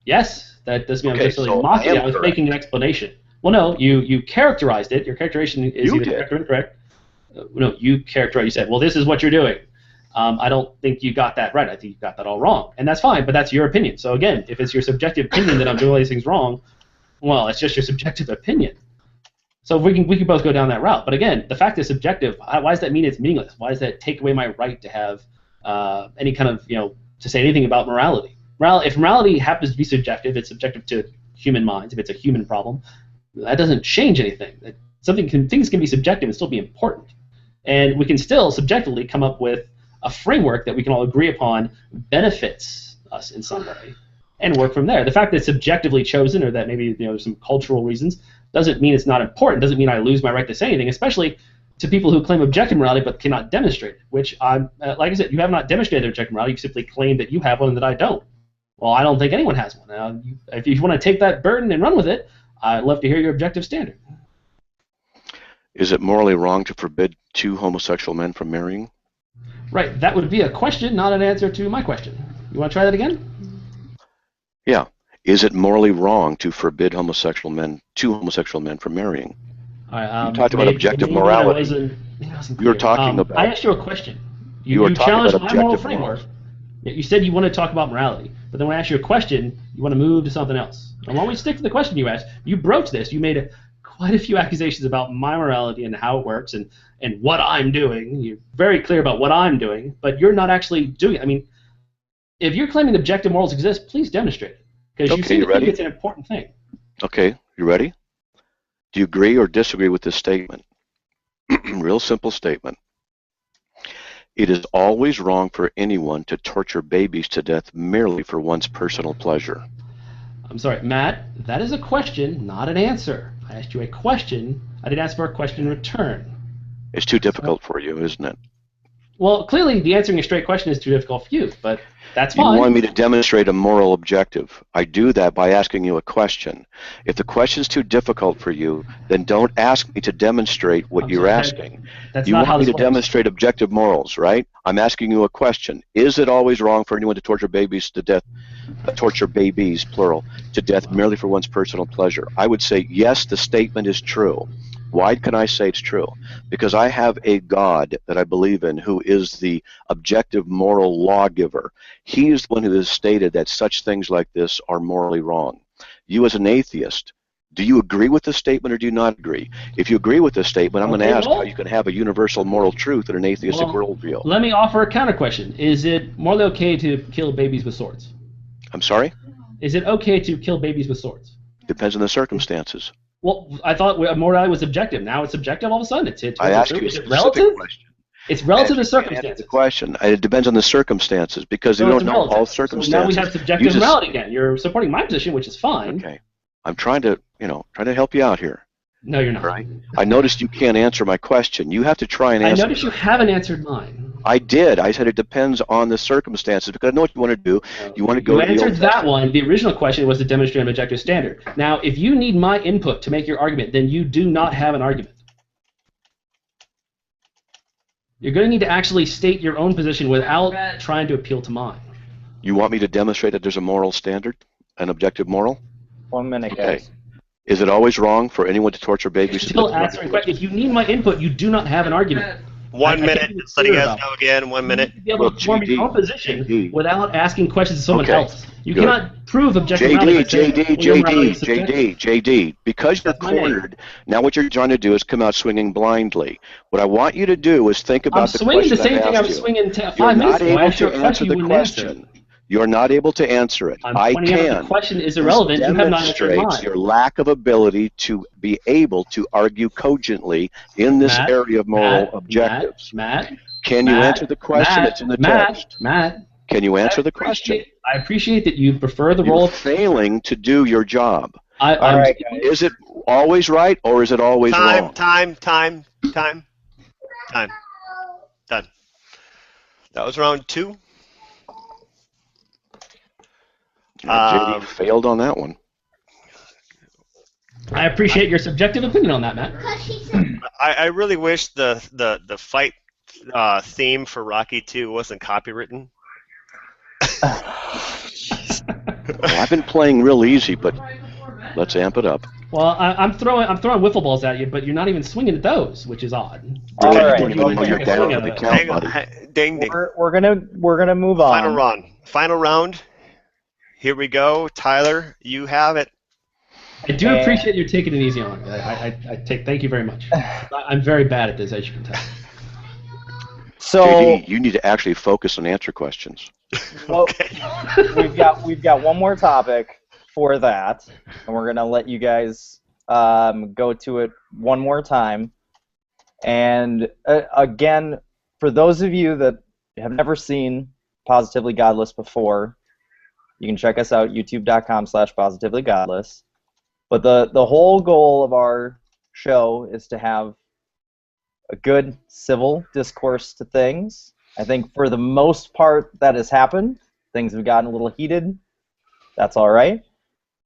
yes, that doesn't mean I'm Okay, just really so mocking I it. am I was correct. making an explanation. Well, no, you characterized it. Your characterization is You either did. correct or incorrect. No, you characterized. You said, well, this is what you're doing. I don't think you got that right. I think you got that all wrong, and that's fine. But that's your opinion. So again, if it's your subjective opinion that I'm doing all these things wrong, well, it's just your subjective opinion. So we can both go down that route. But again, the fact is subjective. Why does that mean it's meaningless? Why does that take away my right to have any kind of to say anything about morality? If morality happens to be subjective, it's subjective to human minds. If it's a human problem, that doesn't change anything. Things can be subjective and still be important, and we can still subjectively come up with a framework that we can all agree upon benefits us in some way, and work from there. The fact that it's subjectively chosen, or that maybe there's some cultural reasons, doesn't mean it's not important. Doesn't mean I lose my right to say anything, especially to people who claim objective morality but cannot demonstrate it. Which I'm, like I said, you have not demonstrated objective morality. You simply claim that you have one and that I don't. Well, I don't think anyone has one. If you want to take that burden and run with it, I'd love to hear your objective standard. Is it morally wrong to forbid two homosexual men from marrying? Right, that would be a question, not an answer to my question. You want to try that again? Yeah. Is it morally wrong to forbid two homosexual men from marrying? All right, you talked about objective morality. You were talking about. I asked you a question. You were talking challenged about my moral objective framework. morals. You said you want to talk about morality, but then when I asked you a question, you want to move to something else. And why don't we stick to the question you asked? You broached this. You made quite a few accusations about my morality and how it works and what I'm doing. You're very clear about what I'm doing, but you're not actually doing it. I mean, if you're claiming objective morals exist, please demonstrate it. Because you seem to think it's an important thing. Okay, you ready? Do you agree or disagree with this statement? Real simple statement. It is always wrong for anyone to torture babies to death merely for one's personal pleasure. I'm sorry, Matt, that is a question, not an answer. I asked you a question. I didn't ask for a question in return. It's too difficult for you, isn't it? Well, clearly the answering a straight question is too difficult for you, but that's fine. You want me to demonstrate a moral objective. I do that by asking you a question. If the question's too difficult for you, then don't ask me to demonstrate what you're asking. That's you not how want me this to works. demonstrate objective morals, right? I'm asking you a question. Is it always wrong for anyone to torture babies to death, torture babies, plural, to death merely for one's personal pleasure? I would say, yes, the statement is true. Why can I say it's true? Because I have a God that I believe in who is the objective moral lawgiver. He is the one who has stated that such things like this are morally wrong. You as an atheist, do you agree with this statement or do you not agree? If you agree with this statement, I'm going to ask how you can have a universal moral truth in an atheistic worldview. Let me offer a counter question. Is it morally okay to kill babies with swords? I'm sorry? Is it okay to kill babies with swords? Depends on the circumstances. Well, I thought morality was subjective. Now it's subjective all of a sudden. I asked you a specific question. It's relative to circumstances. The question. It depends on the circumstances because you don't know all circumstances. So now we have subjective morality again. You're supporting my position, which is fine. Okay. I'm trying to help you out here. No, you're not. Right? I noticed you can't answer my question. You have to try and answer. I noticed you haven't answered mine. I did. I said it depends on the circumstances because I know what you want to do. You want to go. You answered that one. The original question was to demonstrate an objective standard. Now, if you need my input to make your argument, then you do not have an argument. You're going to need to actually state your own position without trying to appeal to mine. You want me to demonstrate that there's a moral standard, an objective moral? 1 minute, Okay. guys. Is it always wrong for anyone to torture babies? Still answering questions. If you need my input, you do not have an argument. 1 minute. Just letting you guys know again. 1 minute. You need to be able to form your own position without asking questions to someone else. You cannot prove objective JD, because you're cornered, now what you're trying to do is come out swinging blindly. What I want you to do is think about the question I'm swinging the same thing I was swinging 5 minutes ago. I asked you a question, you wouldn't answer. You're not able to answer it. I can. The question is irrelevant. You have not answered mine. Your lack of ability to be able to argue cogently in this area of moral objectives. Can you answer the question that's in the text? Can you answer the question? I appreciate that you prefer the role of failing to do your job. All right, is it always right or is it always wrong? Time. Done. That was round 2. JD failed on that one. I appreciate your subjective opinion on that, Matt. I really wish the fight theme for Rocky 2 wasn't copywritten. Well, I've been playing real easy, but let's amp it up. Well, I'm throwing wiffle balls at you, but you're not even swinging at those, which is odd. All right. Don't even know you're down for the count, Hang on. buddy. Ding, ding. We're gonna move on. Final round. Final round. Here we go. Tyler, you have it. I do appreciate you taking it easy on me. Thank you very much. I'm very bad at this, as you can tell. So JD, you need to actually focus and answer questions. well, Okay. we've got one more topic for that, and we're gonna let you guys go to it one more time. And again, for those of you that have never seen Positively Godless before, you can check us out, youtube.com/positivelygodless. But the whole goal of our show is to have a good civil discourse to things. I think for the most part that has happened. Things have gotten a little heated. That's all right.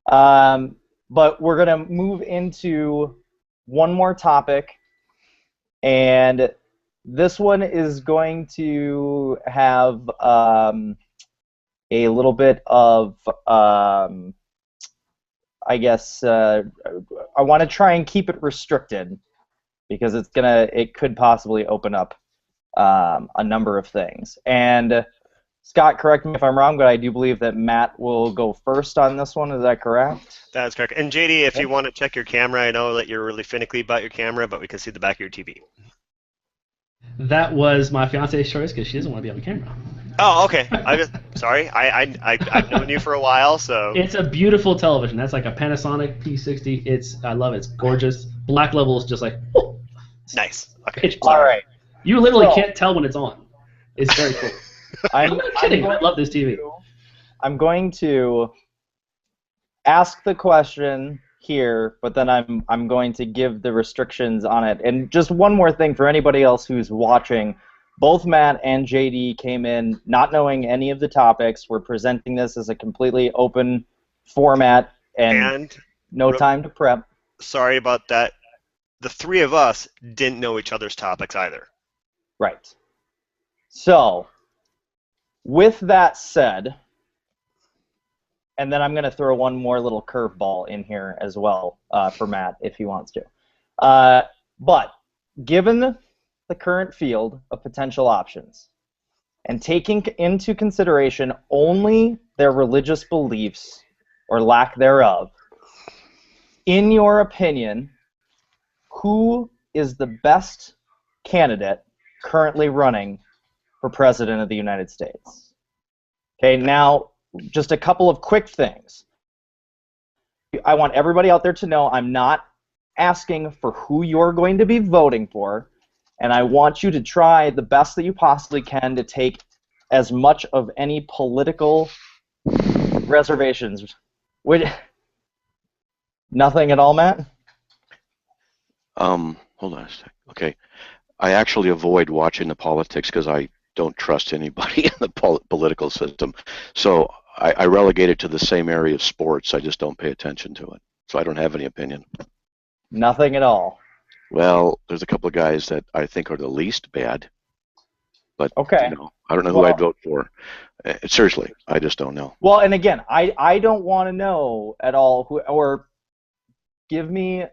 But we're going to move into one more topic, and this one is going to have a little bit of, I guess, I want to try and keep it restricted because it could possibly open up a number of things. And Scott, correct me if I'm wrong, but I do believe that Matt will go first on this one. Is that correct? That's correct. And JD, if you want to check your camera, I know that you're really finicky about your camera, but we can see the back of your TV. That was my fiance's choice because she doesn't want to be on the camera. Oh, okay. Sorry. I've known you for a while, so. It's a beautiful television. That's like a Panasonic P60. I love it. It's gorgeous. Black level is just like, oh, Nice. Okay. pitch black. All right. You literally So- can't tell when it's on. It's very cool. I'm not kidding. I love this TV. I'm going to ask the question here, but then I'm going to give the restrictions on it. And just one more thing for anybody else who's watching. Both Matt and JD came in not knowing any of the topics. We're presenting this as a completely open format and no time to prep. Sorry about that. The three of us didn't know each other's topics either. Right. So, with that said, and then I'm going to throw one more little curveball in here as well for Matt if he wants to. But given the current field of potential options and taking into consideration only their religious beliefs or lack thereof, in your opinion, who is the best candidate currently running for President of the United States? Okay, now, just a couple of quick things. I want everybody out there to know I'm not asking for who you're going to be voting for, and I want you to try the best that you possibly can to take as much of any political reservations. Nothing at all, Matt? Hold on a sec. Okay. I actually avoid watching the politics because I don't trust anybody in the political system. So I relegate it to the same area of sports. I just don't pay attention to it. So I don't have any opinion. Nothing at all. Well, there's a couple of guys that I think are the least bad. But Okay. I don't know who I'd vote for. Seriously, I just don't know. Well, and again, I don't want to know at all who, or give me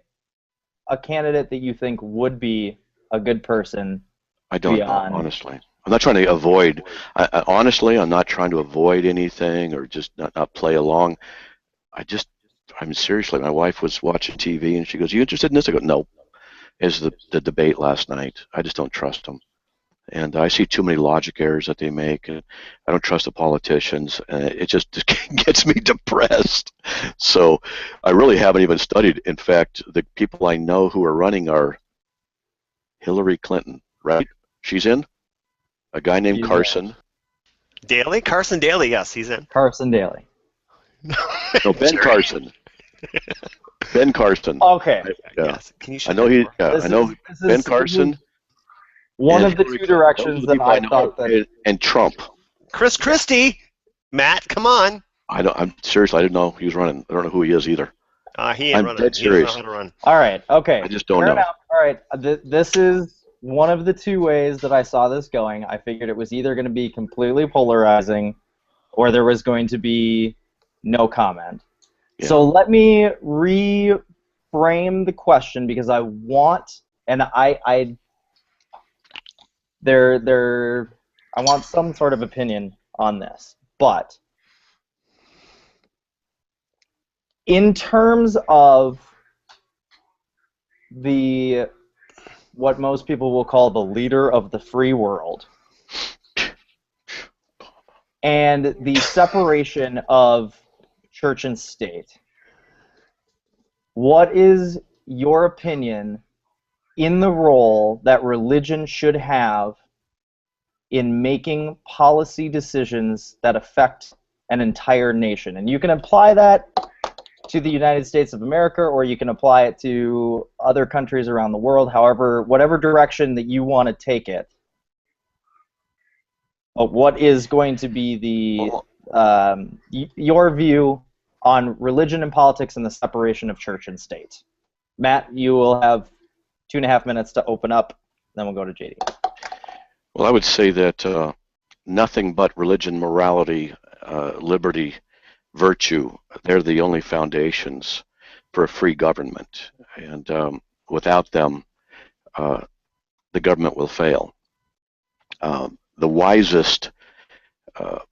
a candidate that you think would be a good person. I don't know, beyond. honestly. I'm not trying to avoid. Honestly, I'm not trying to avoid anything or just not play along. I'm seriously. My wife was watching TV and she goes, "You interested in this?" I go, "No." Is the debate last night? I just don't trust them, and I see too many logic errors that they make. And I don't trust the politicians, and it just gets me depressed. So I really haven't even studied. In fact, the people I know who are running are Hillary Clinton, right? She's in. A guy named Carson. Daly? Carson Daly, yes, he's in. Carson Daly. No, Ben Sure. Carson. Ben Carson. Okay. Yeah. Yes. Can you I know he. This I know this Ben Carson. One and of the Hillary two Clinton. directions Those are the that people I know. thought that. And Trump. Chris Christie. Matt, come on. I'm seriously. I didn't know he was running. I don't know who he is either. He ain't I'm running. dead He doesn't know serious. how to run. All right. Okay. I just don't Fair know. enough. All right. This is one of the two ways that I saw this going. I figured it was either going to be completely polarizing, or there was going to be no comment. Yeah. So let me reframe the question because I want, and I want some sort of opinion on this. But in terms of what most people will call the leader of the free world, and the separation of church and state, what is your opinion in the role that religion should have in making policy decisions that affect an entire nation? And you can apply that to the United States of America, or you can apply it to other countries around the world, however, whatever direction that you want to take it. But what is going to be your view on religion and politics and the separation of church and state? Matt, you will have 2.5 minutes to open up, then we'll go to JD. Well, I would say that nothing but religion, morality, liberty, virtue, they're the only foundations for a free government. And without them, the government will fail. The wisest, but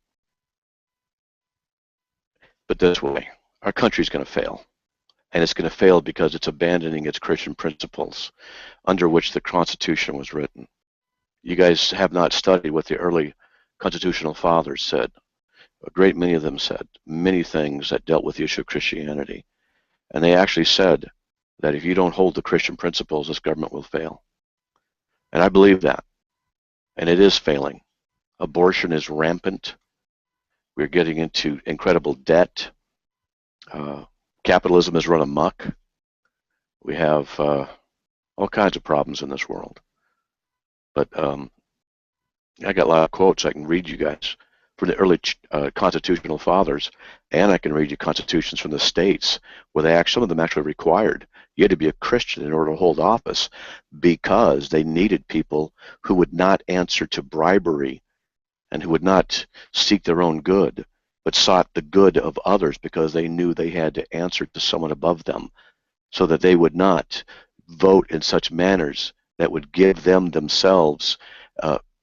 this way, our country's going to fail. And it's going to fail because it's abandoning its Christian principles under which the Constitution was written. You guys have not studied what the early constitutional fathers said. A great many of them said many things that dealt with the issue of Christianity. And they actually said that if you don't hold the Christian principles, this government will fail. And I believe that. And it is failing. Abortion is rampant. We're getting into incredible debt. Capitalism has run amok. We have all kinds of problems in this world. But I got a lot of quotes I can read you guys from the early constitutional fathers, and I can read you constitutions from the states where some of them actually required you had to be a Christian in order to hold office because they needed people who would not answer to bribery and who would not seek their own good, but sought the good of others because they knew they had to answer to someone above them, so that they would not vote in such manners that would give them themselves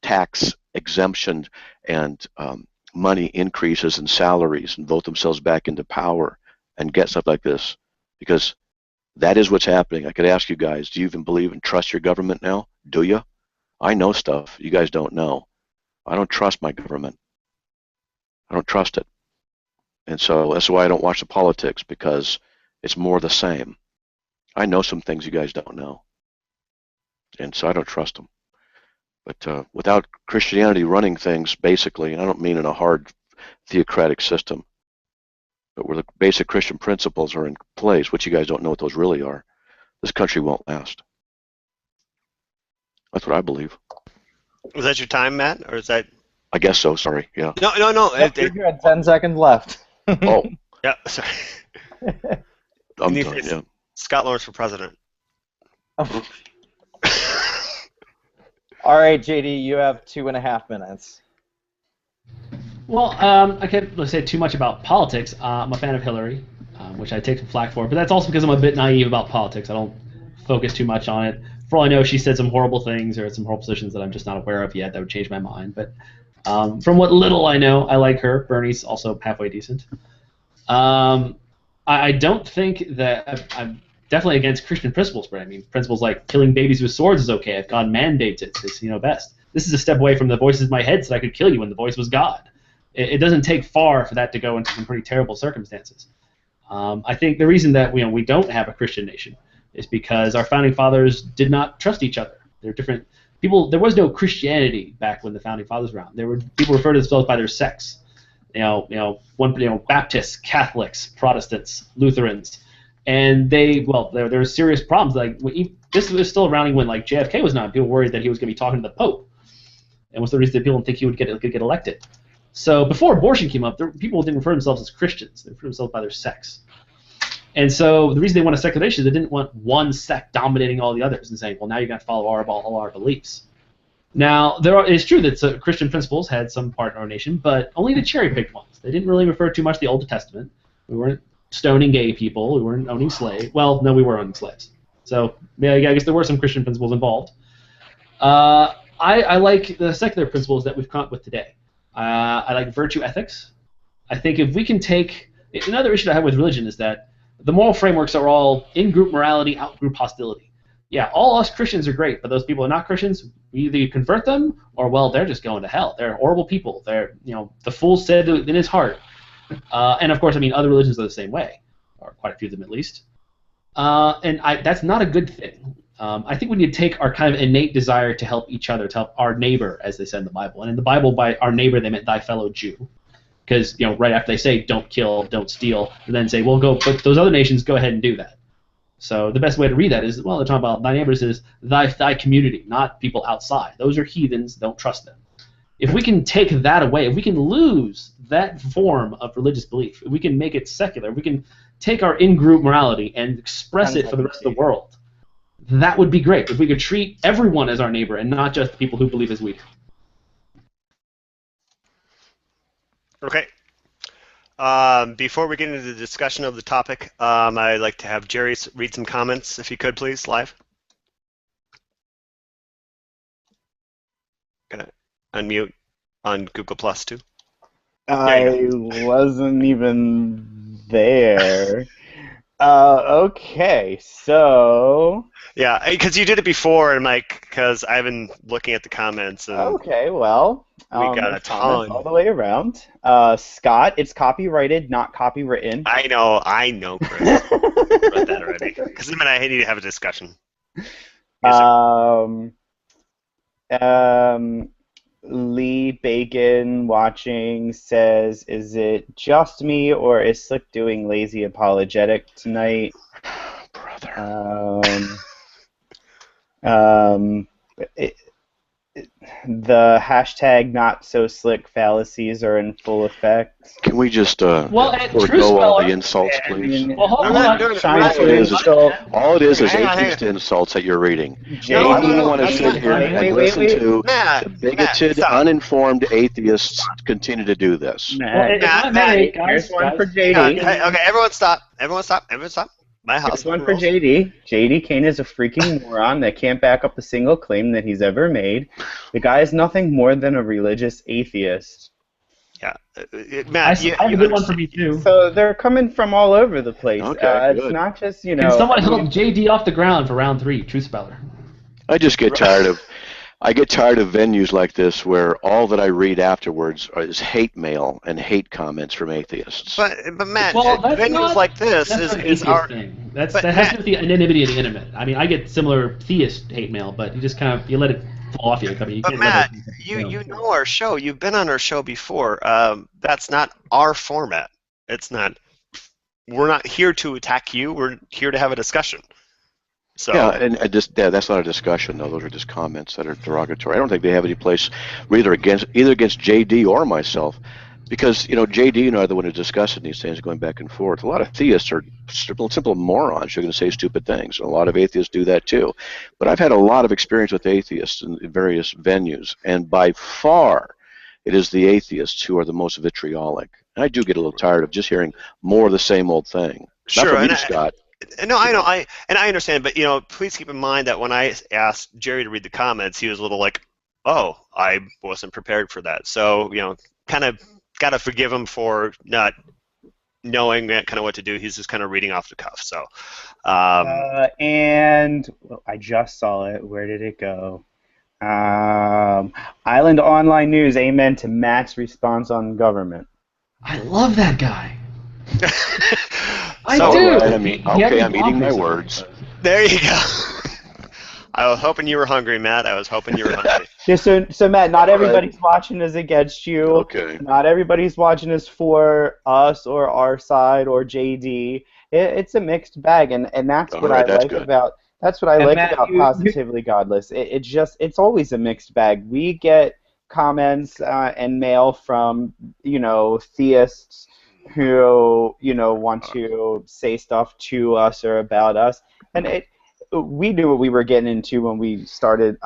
tax exemption and money increases in salaries and vote themselves back into power and get stuff like this. Because that is what's happening. I could ask you guys, do you even believe and trust your government now? Do you? I know stuff you guys don't know. I don't trust my government. I don't trust it. And so that's why I don't watch the politics, because it's more the same. I know some things you guys don't know. And so I don't trust them. But without Christianity running things, basically, and I don't mean in a hard theocratic system, but where the basic Christian principles are in place, which you guys don't know what those really are, this country won't last. That's what I believe. Was that your time, Matt, or is that? I guess so. Sorry. Yeah. No. You had 10 seconds left. Oh, Yeah, sorry. I'm You done. face Yeah. Scott Lawrence for president. All right, JD, you have 2.5 minutes. Well, I can't say too much about politics. I'm a fan of Hillary, which I take some flack for, but that's also because I'm a bit naive about politics. I don't focus too much on it. For all I know, she said some horrible things or some horrible positions that I'm just not aware of yet that would change my mind. But from what little I know, I like her. Bernie's also halfway decent. I don't think that I'm definitely against Christian principles, but I mean, principles like killing babies with swords is okay if God mandates it. It's best. This is a step away from the voices in my head that I could kill you when the voice was God. It doesn't take far for that to go into some pretty terrible circumstances. I think the reason that we don't have a Christian nation is because our founding fathers did not trust each other. They're different people. There was no Christianity back when the founding fathers were around. People referred to themselves by their sex. Baptists, Catholics, Protestants, Lutherans, and there were serious problems. Like this was still around when like JFK was not. People worried that he was going to be talking to the Pope, and was the reason that people didn't think he would get elected. So before abortion came up, people didn't refer to themselves as Christians. They referred to themselves by their sex. And so the reason they want a secular nation is they didn't want one sect dominating all the others and saying, well, now you're going to follow all our beliefs. Now, it's true that Christian principles had some part in our nation, but only the cherry-picked ones. They didn't really refer too much to the Old Testament. We weren't stoning gay people. We weren't owning slaves. Well, no, we were owning slaves. So yeah, I guess there were some Christian principles involved. I like the secular principles that we've come up with today. I like virtue ethics. I think if we can take another issue I have with religion is that the moral frameworks are all in-group morality, out-group hostility. Yeah, all us Christians are great, but those people who are not Christians, we either convert them or, well, they're just going to hell. They're horrible people. They're, the fool said in his heart. And of course, I mean, other religions are the same way, or quite a few of them at least. That's not a good thing. I think we need to take our kind of innate desire to help each other, to help our neighbor, as they said in the Bible. And in the Bible, by our neighbor, they meant thy fellow Jew. Because, right after they say don't kill, don't steal, and then say, well, but those other nations, go ahead and do that. So the best way to read that is, well, they're talking about thy neighbors is thy community, not people outside. Those are heathens, don't trust them. If we can take that away, if we can lose that form of religious belief, if we can make it secular, if we can take our in-group morality and express it for the rest of the world, that would be great. If we could treat everyone as our neighbor and not just the people who believe as we do. Okay. Before we get into the discussion of the topic, I'd like to have Jerry read some comments, if you could, please, live. Gonna unmute on Google Plus too. I wasn't even there. Okay, so... Yeah, because you did it before, and because I've been looking at the comments. And okay, well, we got a ton all the way around. Scott, it's copyrighted, not copywritten. I know, Chris. I read that already. Because I need to have a discussion. Lee Bacon watching says, is it just me or is Slick doing lazy apologetic tonight? Brother. The hashtag not so slick fallacies are in full effect. Can we just forego all the insults, please? Well, hold on. All it is atheist insults that you're reading. You want to sit here and listen to the bigoted, uninformed atheists continue to do this. Here's one for JD. Okay, everyone stop. My house. Here's one for JD. JD, Kain is a freaking moron that can't back up a single claim that he's ever made. The guy is nothing more than a religious atheist. Yeah, Matt, I have a good one for me too. So they're coming from all over the place. Okay, it's not just, Can someone help JD off the ground for round 3, Truth Speller? I just get tired of venues like this where all that I read afterwards is hate mail and hate comments from atheists. But Matt, that's venues like this is our thing. That has to do with the anonymity of the internet. I mean, I get similar theist hate mail, but you just kind of let it fall off you. But Matt, you know our show. You've been on our show before. That's not our format. It's not. We're not here to attack you. We're here to have a discussion. So yeah, and that's not a discussion, though. Those are just comments that are derogatory. I don't think they have any place either against JD or myself, because JD and I are the one who's discussing these things, going back and forth. A lot of theists are simple morons. You're going to say stupid things. A lot of atheists do that too. But I've had a lot of experience with atheists in various venues, and by far, it is the atheists who are the most vitriolic. And I do get a little tired of just hearing more of the same old thing. Sure, not from you, Scott. No, I know, I understand, but please keep in mind that when I asked Jerry to read the comments, he was a little like, "Oh, I wasn't prepared for that." So kind of gotta forgive him for not knowing kind of what to do. He's just kind of reading off the cuff. So, and I just saw it. Where did it go? Island Online News. Amen to Matt's response on government. I love that guy. I do. Right, I'm eating my words. There you go. I was hoping you were hungry, Matt. I was hoping you were hungry. Yeah, so Matt, not everybody's watching us against you. Okay. Not everybody's watching us for us or our side or JD. It's a mixed bag, and that's what I like about. That's what I like about Positively Godless. It's always a mixed bag. We get comments and mail from theists who want to say stuff to us or about us, and we knew what we were getting into when we started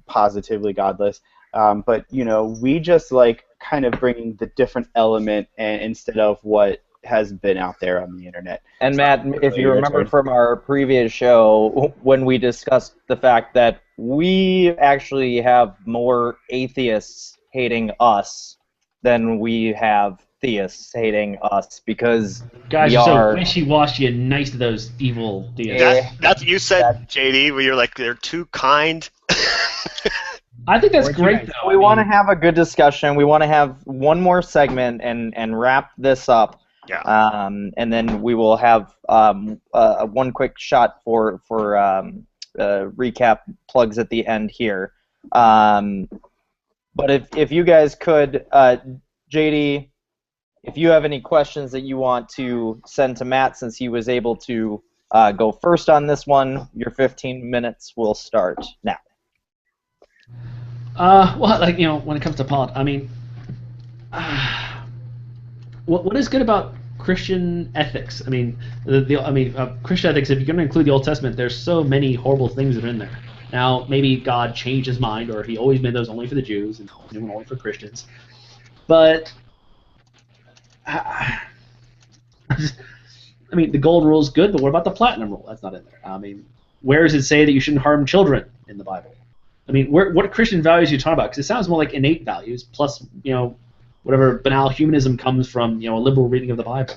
Positively Godless, but we just like kind of bringing the different element and instead of what has been out there on the internet. And So, Matt, if you your remember turn. from our previous show, when we discussed the fact that we actually have more atheists hating us than we have theists hating us, because Guys we are so are. wishy-washy and nice to those evil deists. Eh, That's you said, JD, where you're like they're too kind. I think that's we- great, though. We want to have a good discussion. We want to have one more segment and wrap this up. Yeah. And then we will have one quick shot for recap plugs at the end here. But if you guys could, JD, if you have any questions that you want to send to Matt, since he was able to go first on this one, your 15 minutes will start now. Well, like when it comes to politics, I mean, what is good about Christian ethics? I mean, Christian ethics. If you're going to include the Old Testament, there's so many horrible things that are in there. Now, maybe God changed his mind, or he always made those only for the Jews and only for Christians. But I mean, the golden rule is good, but what about the platinum rule? That's not in there. I mean, where does it say that you shouldn't harm children in the Bible? I mean, what Christian values are you talking about? Because it sounds more like innate values, plus whatever banal humanism comes from a liberal reading of the Bible.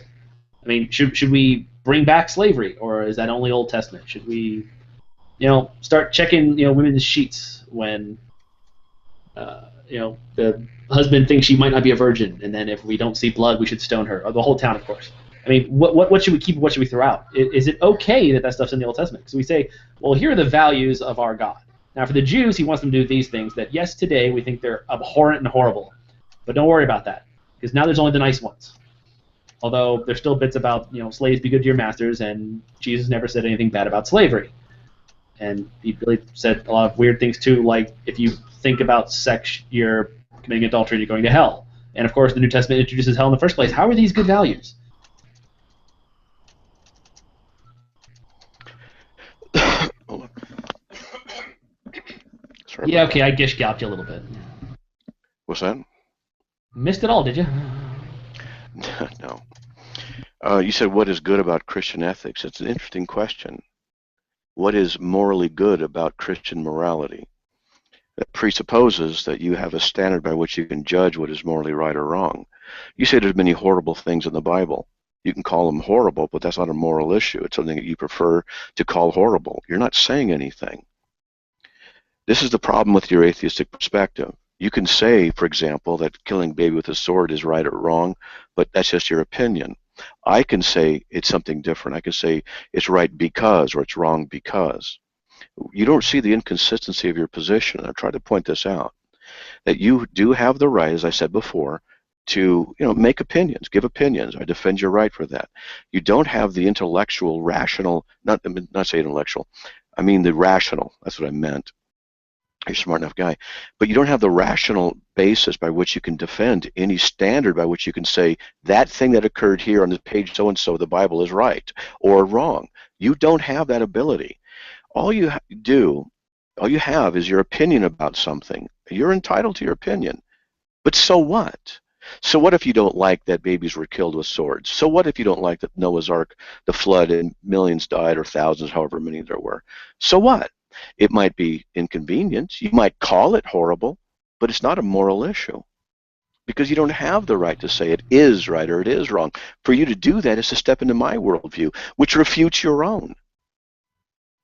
I mean, should we bring back slavery, or is that only Old Testament? Should we start checking women's sheets when the husband thinks she might not be a virgin, and then if we don't see blood, we should stone her, or the whole town, of course. I mean, what should we keep? What should we throw out? Is it okay that stuff's in the Old Testament? Because we say, well, here are the values of our God. Now, for the Jews, he wants them to do these things that, yes, today we think they're abhorrent and horrible, but don't worry about that, because now there's only the nice ones. Although there's still bits about, slaves be good to your masters, and Jesus never said anything bad about slavery. And he really said a lot of weird things, too, like if you think about sex, you're committing adultery, you're going to hell. And, of course, the New Testament introduces hell in the first place. How are these good values? Sorry Yeah, about okay, I gish-gopped you a little bit. What's that? Missed it all, did you? No. You said, what is good about Christian ethics? It's an interesting question. What is morally good about Christian morality? That presupposes that you have a standard by which you can judge what is morally right or wrong. You say there's many horrible things in the Bible. You can call them horrible, but that's not a moral issue. It's something that you prefer to call horrible. You're not saying anything. This is the problem with your atheistic perspective. You can say, for example, that killing a baby with a sword is right or wrong, but that's just your opinion. I can say it's something different. I can say it's right because, or it's wrong because. You don't see the inconsistency of your position, and I've tried to point this out, that you do have the right, as I said before, to make opinions, give opinions. I defend your right for that. You don't have the intellectual, rational, not say intellectual, I mean the rational, that's what I meant. You're a smart enough guy, but you don't have the rational basis by which you can defend any standard by which you can say that thing that occurred here on the page so-and-so of the Bible is right or wrong. You don't have that ability. All you have is your opinion about something. You're entitled to your opinion, but so what? So what if you don't like that babies were killed with swords? So what if you don't like that Noah's Ark, the flood, and millions died, or thousands, however many there were? So what? It might be inconvenient. You might call it horrible, but it's not a moral issue because you don't have the right to say it is right or it is wrong. For you to do that is to step into my worldview, which refutes your own.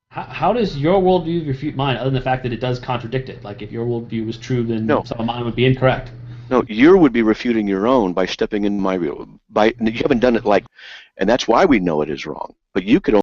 How does your worldview refute mine, other than the fact that it does contradict it? Like, if your worldview was true, then some of mine would be incorrect. No, you would be refuting your own by stepping in my view. You haven't done it and that's why we know it is wrong. But you could